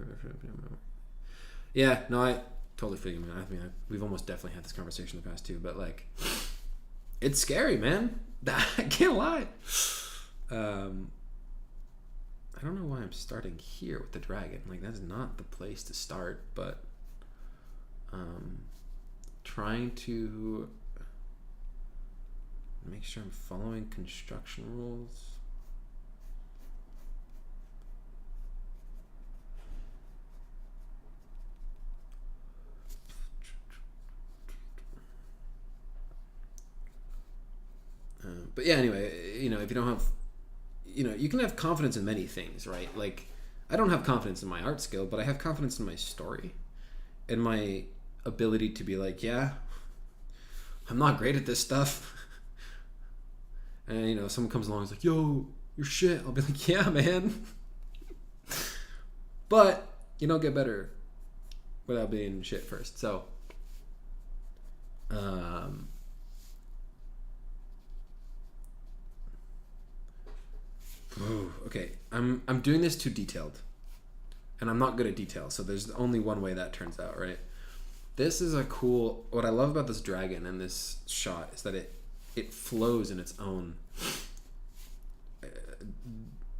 Yeah, no, I totally feel you, man. I mean, we've almost definitely had this conversation in the past too, but like, it's scary, man. I can't lie. I don't know why I'm starting here with the dragon. Like, that's not the place to start, but trying to make sure I'm following construction rules. But yeah, anyway, if you don't have, you can have confidence in many things, right? Like, I don't have confidence in my art skill, but I have confidence in my story and my ability to be like, yeah, I'm not great at this stuff. And, someone comes along and is like, yo, you're shit. I'll be like, yeah, man. But you don't get better without being shit first. So, Ooh, okay, I'm doing this too detailed, and I'm not good at detail. So there's only one way that turns out, right? This is a cool. What I love about this dragon and this shot is that it flows in uh,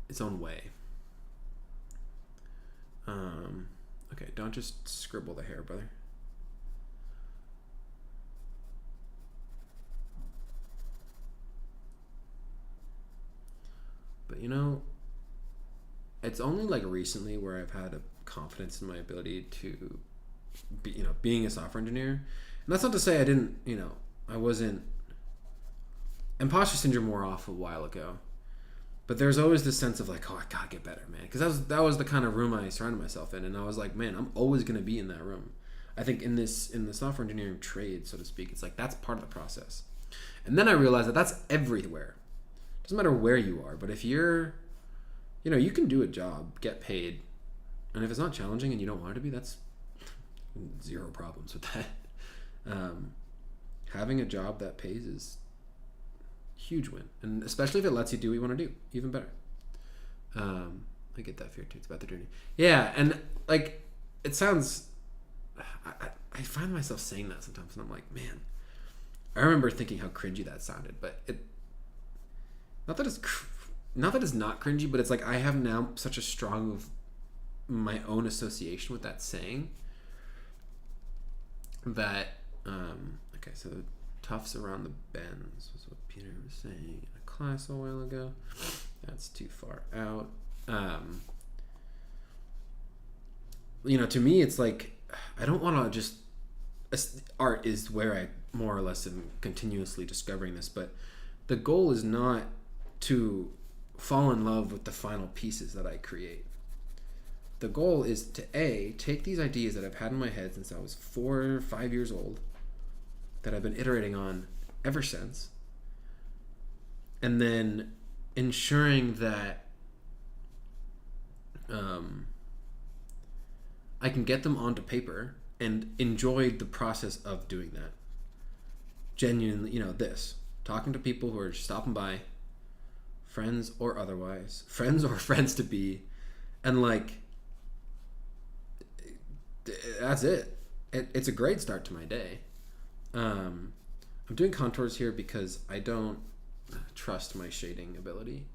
its own way. Okay, don't just scribble the hair, brother. But it's only like recently where I've had a confidence in my ability to be, being a software engineer. And that's not to say I didn't, I wasn't. Imposter syndrome wore off a while ago, but there's always this sense of like, oh, I gotta get better, man, because that was the kind of room I surrounded myself in, and I was like, man, I'm always gonna be in that room. I think in the software engineering trade, so to speak, it's like that's part of the process. And then I realized that that's everywhere. It doesn't matter where you are, but if you're, you can do a job, get paid, and if it's not challenging and you don't want it to be, that's zero problems with that. Having a job that pays is huge win, and especially if it lets you do what you want to do, even better. I get that fear too. It's about the journey. Yeah, and like it sounds. I find myself saying that sometimes, and I'm like, man. I remember thinking how cringy that sounded, but not that it's not cringy, but it's like I have now such a strong my own association with that saying that okay, so tufts around the bends was what Peter was saying in a class a while ago. That's too far out. To me it's like I don't want to just art is where I more or less am continuously discovering this, but the goal is not to fall in love with the final pieces that I create. The goal is to take these ideas that I've had in my head since I was 4 or 5 years old, that I've been iterating on ever since, and then ensuring that I can get them onto paper and enjoy the process of doing that. Genuinely, talking to people who are stopping by, friends or otherwise, friends or friends to be, and like, that's it. It's a great start to my day. I'm doing contours here because I don't trust my shading ability.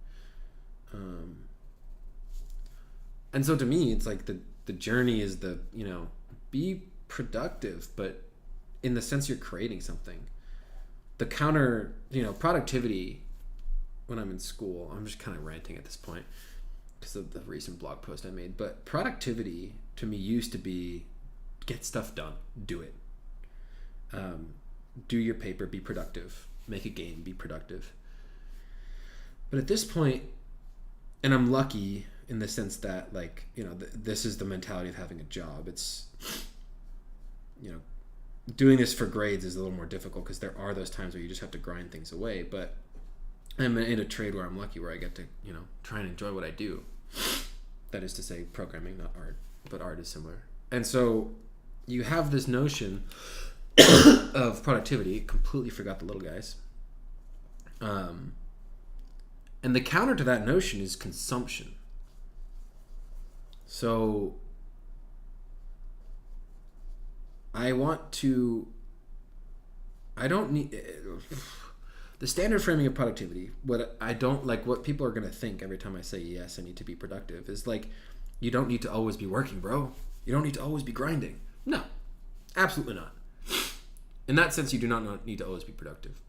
And so to me, it's like the journey is be productive, but in the sense you're creating something. The counter, productivity when I'm in school, I'm just kind of ranting at this point because of the recent blog post I made, but productivity to me used to be get stuff done, do it. Do your paper, be productive. Make a game, be productive. But at this point, and I'm lucky in the sense that this is the mentality of having a job. It's, doing this for grades is a little more difficult because there are those times where you just have to grind things away, but I'm in a trade where I'm lucky, where I get to, try and enjoy what I do. That is to say, programming, not art, but art is similar. And so you have this notion of productivity. Completely forgot the little guys. And the counter to that notion is consumption. So I don't need the standard framing of productivity. What I don't like, what people are going to think every time I say, yes, I need to be productive, is like, you don't need to always be working, bro. You don't need to always be grinding. No, absolutely not. In that sense, you do not need to always be productive.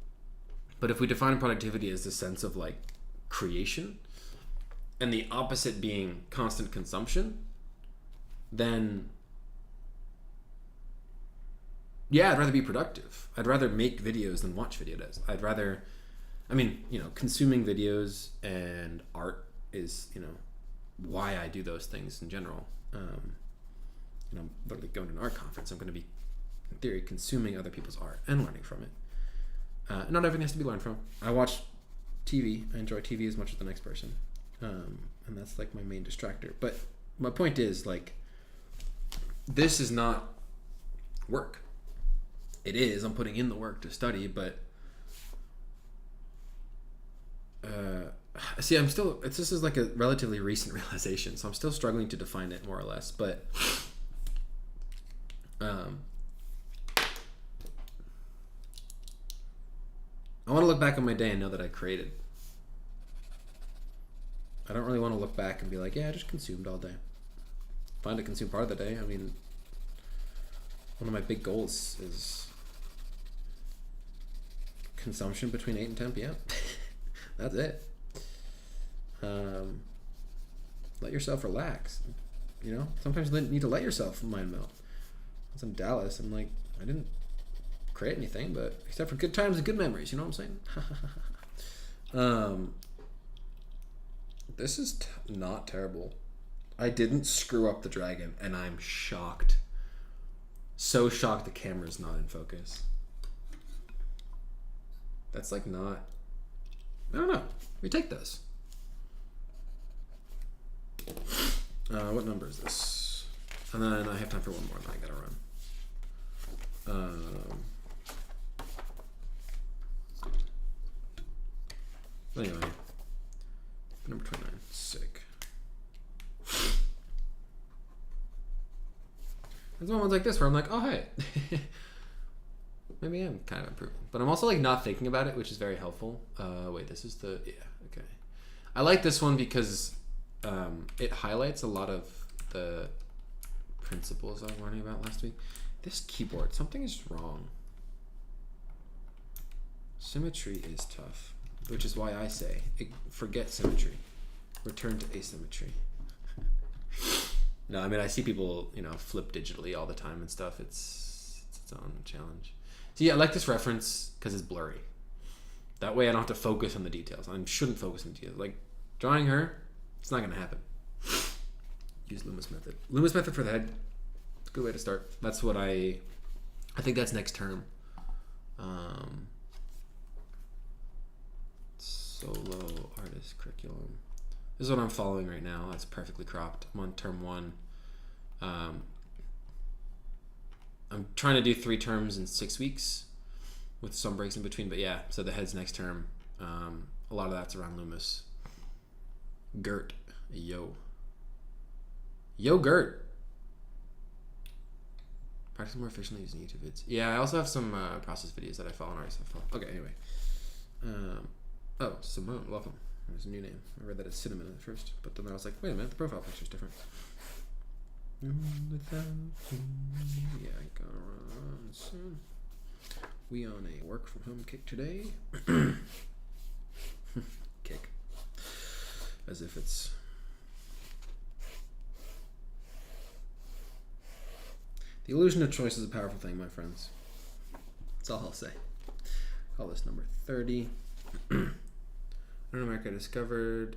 But if we define productivity as the sense of like creation, and the opposite being constant consumption, then yeah, I'd rather be productive. I'd rather make videos than watch videos. I'd rather, consuming videos and art is, why I do those things in general. I'm literally going to an art conference. I'm going to be, in theory, consuming other people's art and learning from it. Not everything has to be learned from. I watch TV. I enjoy TV as much as the next person. And that's like my main distractor. But my point is, like, this is not work. It is. I'm putting in the work to study, but See, I'm still. This is like a relatively recent realization, so I'm still struggling to define it more or less. But I want to look back on my day and know that I created. I don't really want to look back and be like, yeah, I just consumed all day. Fine to consume part of the day. I mean, one of my big goals is consumption between 8 and 10 p.m. That's it. Let yourself relax. You know, sometimes you need to let yourself mind melt. Once in Dallas, I'm like, I didn't create anything, but except for good times and good memories. You know what I'm saying? This is not terrible. I didn't screw up the dragon, and I'm shocked. So shocked the camera's not in focus. That's like not... I don't know. Retake those. What number is this? And then I have time for one more, and then I gotta run. Anyway. Number 29. Sick. There's moments like this where I'm like, oh, hey. Maybe I'm kind of improving. But I'm also like not thinking about it, which is very helpful. Wait, this is the... Yeah, okay. I like this one because it highlights a lot of the principles I was learning about last week. This keyboard, something is wrong. Symmetry is tough, which is why I say, forget symmetry. Return to asymmetry. No, I mean, I see people, you know, flip digitally all the time and stuff. It's its own challenge. So yeah, I like this reference because it's blurry. That way I don't have to focus on the details. I shouldn't focus on the details. Like, drawing her, it's not going to happen. Use Loomis method. Loomis method for the head. It's a good way to start. That's what I think that's next term. Solo artist curriculum. This is what I'm following right now. That's perfectly cropped. I'm on term 1. I'm trying to do 3 terms in 6 weeks with some breaks in between. But yeah, so the head's next term. A lot of that's around Loomis. Gert. Yo, Gert. Practice more efficiently using YouTube vids. Yeah, I also have some process videos that I follow and artists I follow. Okay, anyway. Oh, Simone, welcome. There's a new name. I read that as Cinnamon at first, but then I was like, wait a minute, the profile picture's different. Yeah, I gotta run soon. We on a work from home kick today. Kick. As if it's... The illusion of choice is a powerful thing, my friends. That's all I'll say. Call this number 30. America discovered.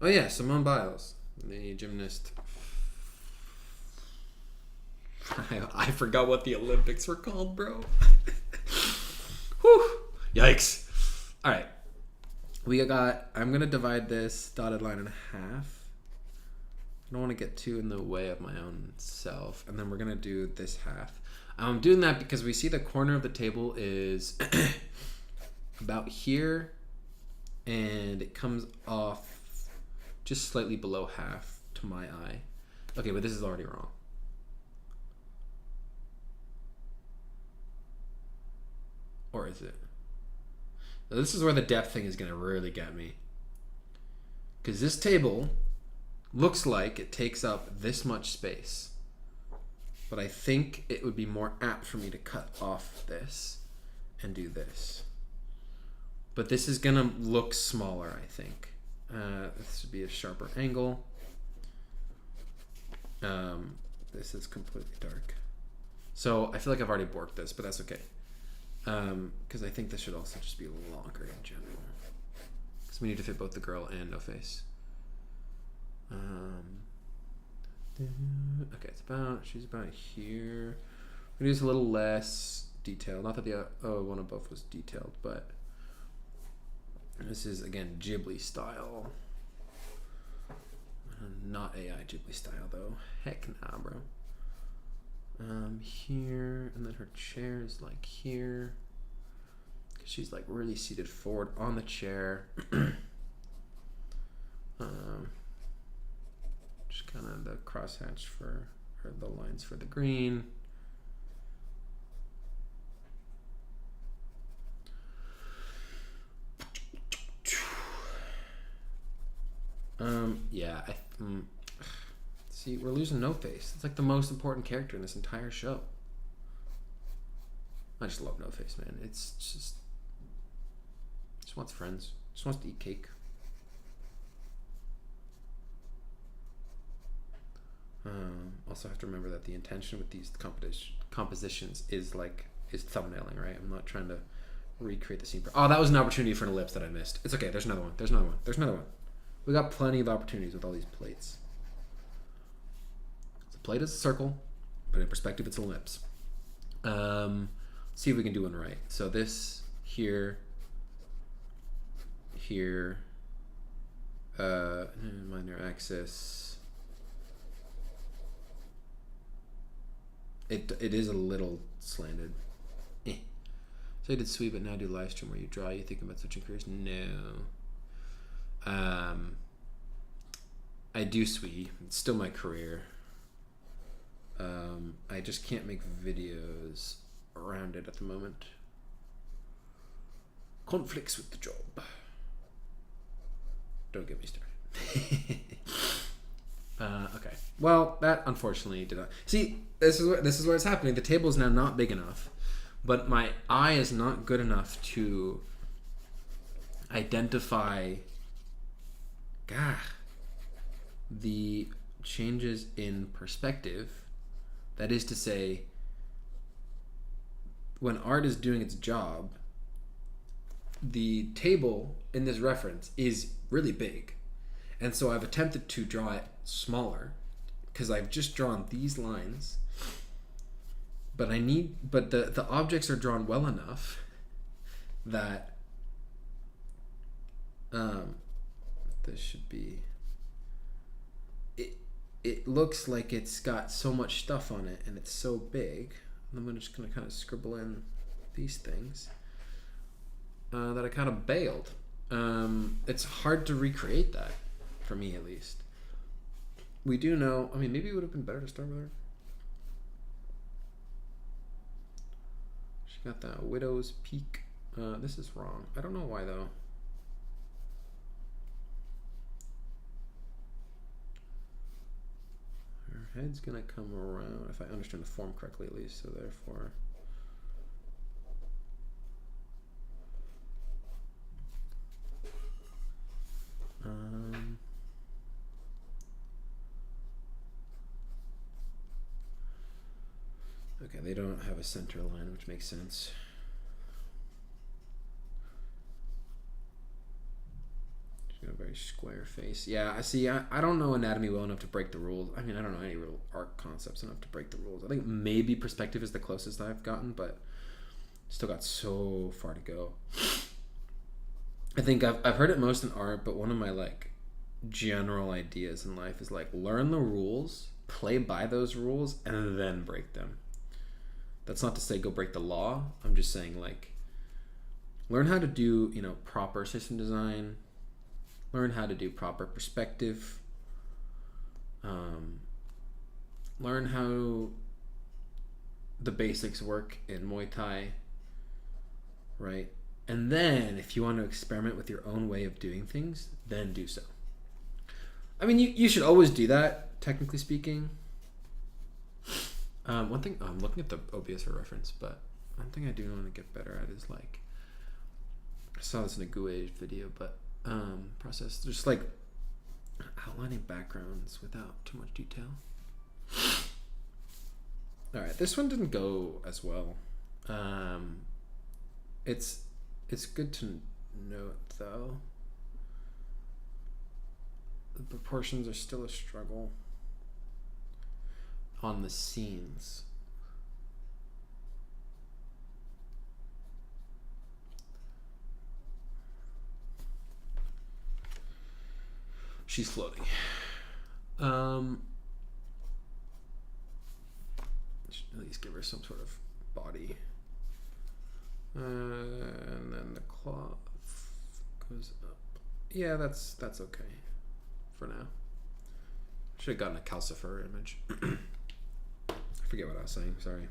Oh yeah, Simone Biles, the gymnast. I forgot what the Olympics were called, bro. Whew. Yikes. All right. I'm going to divide this dotted line in half. I don't want to get too in the way of my own self. And then we're going to do this half. I'm doing that because we see the corner of the table is about here. And it comes off just slightly below half to my eye. Okay, but this is already wrong. Or is it? Now, this is where the depth thing is going to really get me. Because this table looks like it takes up this much space. But I think it would be more apt for me to cut off this and do this. But this is going to look smaller, I think. This would be a sharper angle. This is completely dark. So I feel like I've already borked this, but that's okay. Because I think this should also just be longer in general. Because we need to fit both the girl and no face. Okay, she's about here. I'm gonna use a little less detail. Not that the one above was detailed, but this is again Ghibli style. Not AI Ghibli style though. Heck nah, bro. Here, and then her chair is like here. She's like really seated forward on the chair. Just kind of the crosshatch for or the lines for the green. Yeah, see, we're losing No Face. It's like the most important character in this entire show. I just love No Face, man. It's just wants friends. Just wants to eat cake. Also have to remember that the intention with these compositions is thumbnailing, right? I'm not trying to recreate the scene. Oh, that was an opportunity for an ellipse that I missed. It's okay. There's another one. There's another one. There's another one. We got plenty of opportunities with all these plates. So plate is a circle, but in perspective, it's an ellipse. See if we can do one right. So this here, minor axis. It is a little slanted. So I did sweep, but now I do live stream where you draw. You think about switching careers? No. I do sweep. It's still my career. I just can't make videos around it at the moment. Conflicts with the job. Don't get me started. Okay. Well, that unfortunately did not. See, this is where it's happening. The table is now not big enough, but my eye is not good enough to identify the changes in perspective. That is to say, when art is doing its job, the table in this reference is really big. And so I've attempted to draw it smaller because I've just drawn these lines. But the objects are drawn well enough that this should be, it looks like it's got so much stuff on it and it's so big. I'm just gonna kind of scribble in these things that I kind of bailed. It's hard to recreate that, for me at least. We do know, I mean, maybe it would have been better to start with her. She got that widow's peak. This is wrong. I don't know why though. Her head's gonna come around, if I understand the form correctly at least, so therefore. Okay, they don't have a center line, which makes sense. She's got a very square face. Yeah, I see. I don't know anatomy well enough to break the rules. I mean, I don't know any real art concepts enough to break the rules. I think maybe perspective is the closest I've gotten, but still got so far to go. I think I've heard it most in art, but one of my general ideas in life is learn the rules, play by those rules, and then break them. That's not to say go break the law. I'm just saying learn how to do, proper system design, learn how to do proper perspective, learn how the basics work in Muay Thai, right? And then if you want to experiment with your own way of doing things, then do so. I mean, you should always do that, technically speaking. One thing, I'm looking at the OBS for reference, but one thing I do want to get better at is I saw this in a GUI video, but process just outlining backgrounds without too much detail. All right, this one didn't go as well. It's good to note though. The proportions are still a struggle on the scenes. She's floating. Should at least give her some sort of body. And then the cloth goes up. Yeah, that's okay for now. Should have gotten a calcifer image. I forget what I was saying, sorry.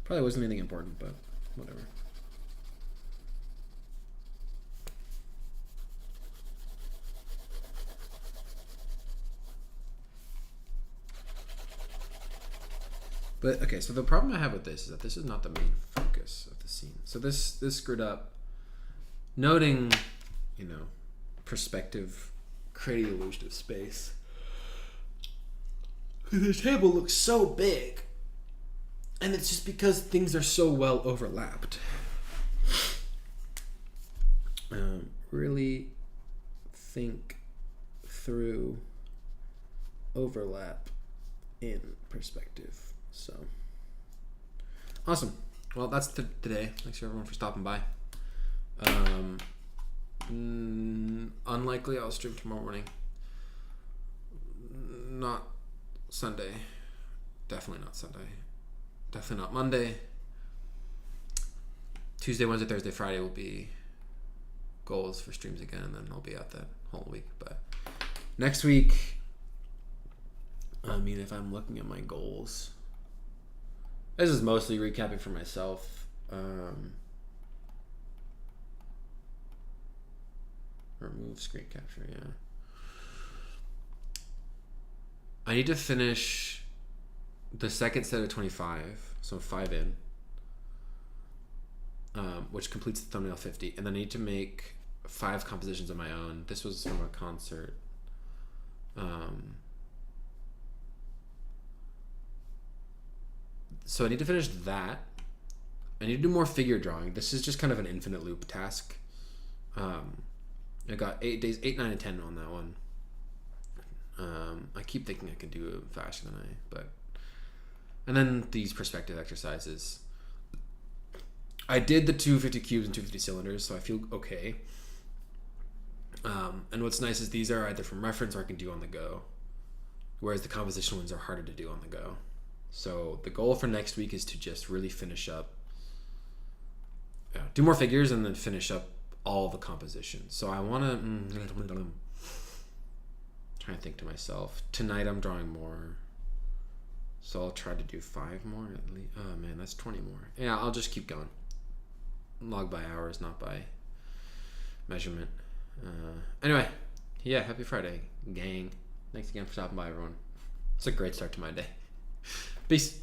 Probably wasn't anything important, but whatever. But okay, so the problem I have with this is that this is not the main focus of the scene. So this screwed up. Noting, you know, perspective, creating illusion of space. The table looks so big, and it's just because things are so well overlapped. Really think through overlap in perspective. So awesome. Well, that's today. Thanks everyone for stopping by. Unlikely I'll stream tomorrow morning. Not Sunday. Definitely not Sunday. Definitely not Monday. Tuesday, Wednesday, Thursday, Friday will be goals for streams again, and then I'll be out that whole week. But next week, I mean, if I'm looking at my goals, this is mostly recapping for myself. Remove screen capture, yeah. I need to finish the second set of 25, so 5 in, which completes the thumbnail 50, and then I need to make 5 compositions of my own. This was from a concert. So I need to finish that. I need to do more figure drawing. This is just kind of an infinite loop task. I got 8 days, 8, 9, and 10 on that one. I keep thinking I can do it faster than and then these perspective exercises. I did the 250 cubes and 250 cylinders, so I feel okay. And what's nice is these are either from reference or I can do on the go, whereas the composition ones are harder to do on the go. So the goal for next week is to just really finish up, do more figures and then finish up all the compositions. So I want to trying to think to myself. Tonight I'm drawing more, so I'll try to do 5 more at least. Oh man, that's 20 more. Yeah, I'll just keep going. Log by hours, not by measurement. Anyway, yeah, happy Friday, gang. Thanks again for stopping by, everyone. It's a great start to my day. Peace.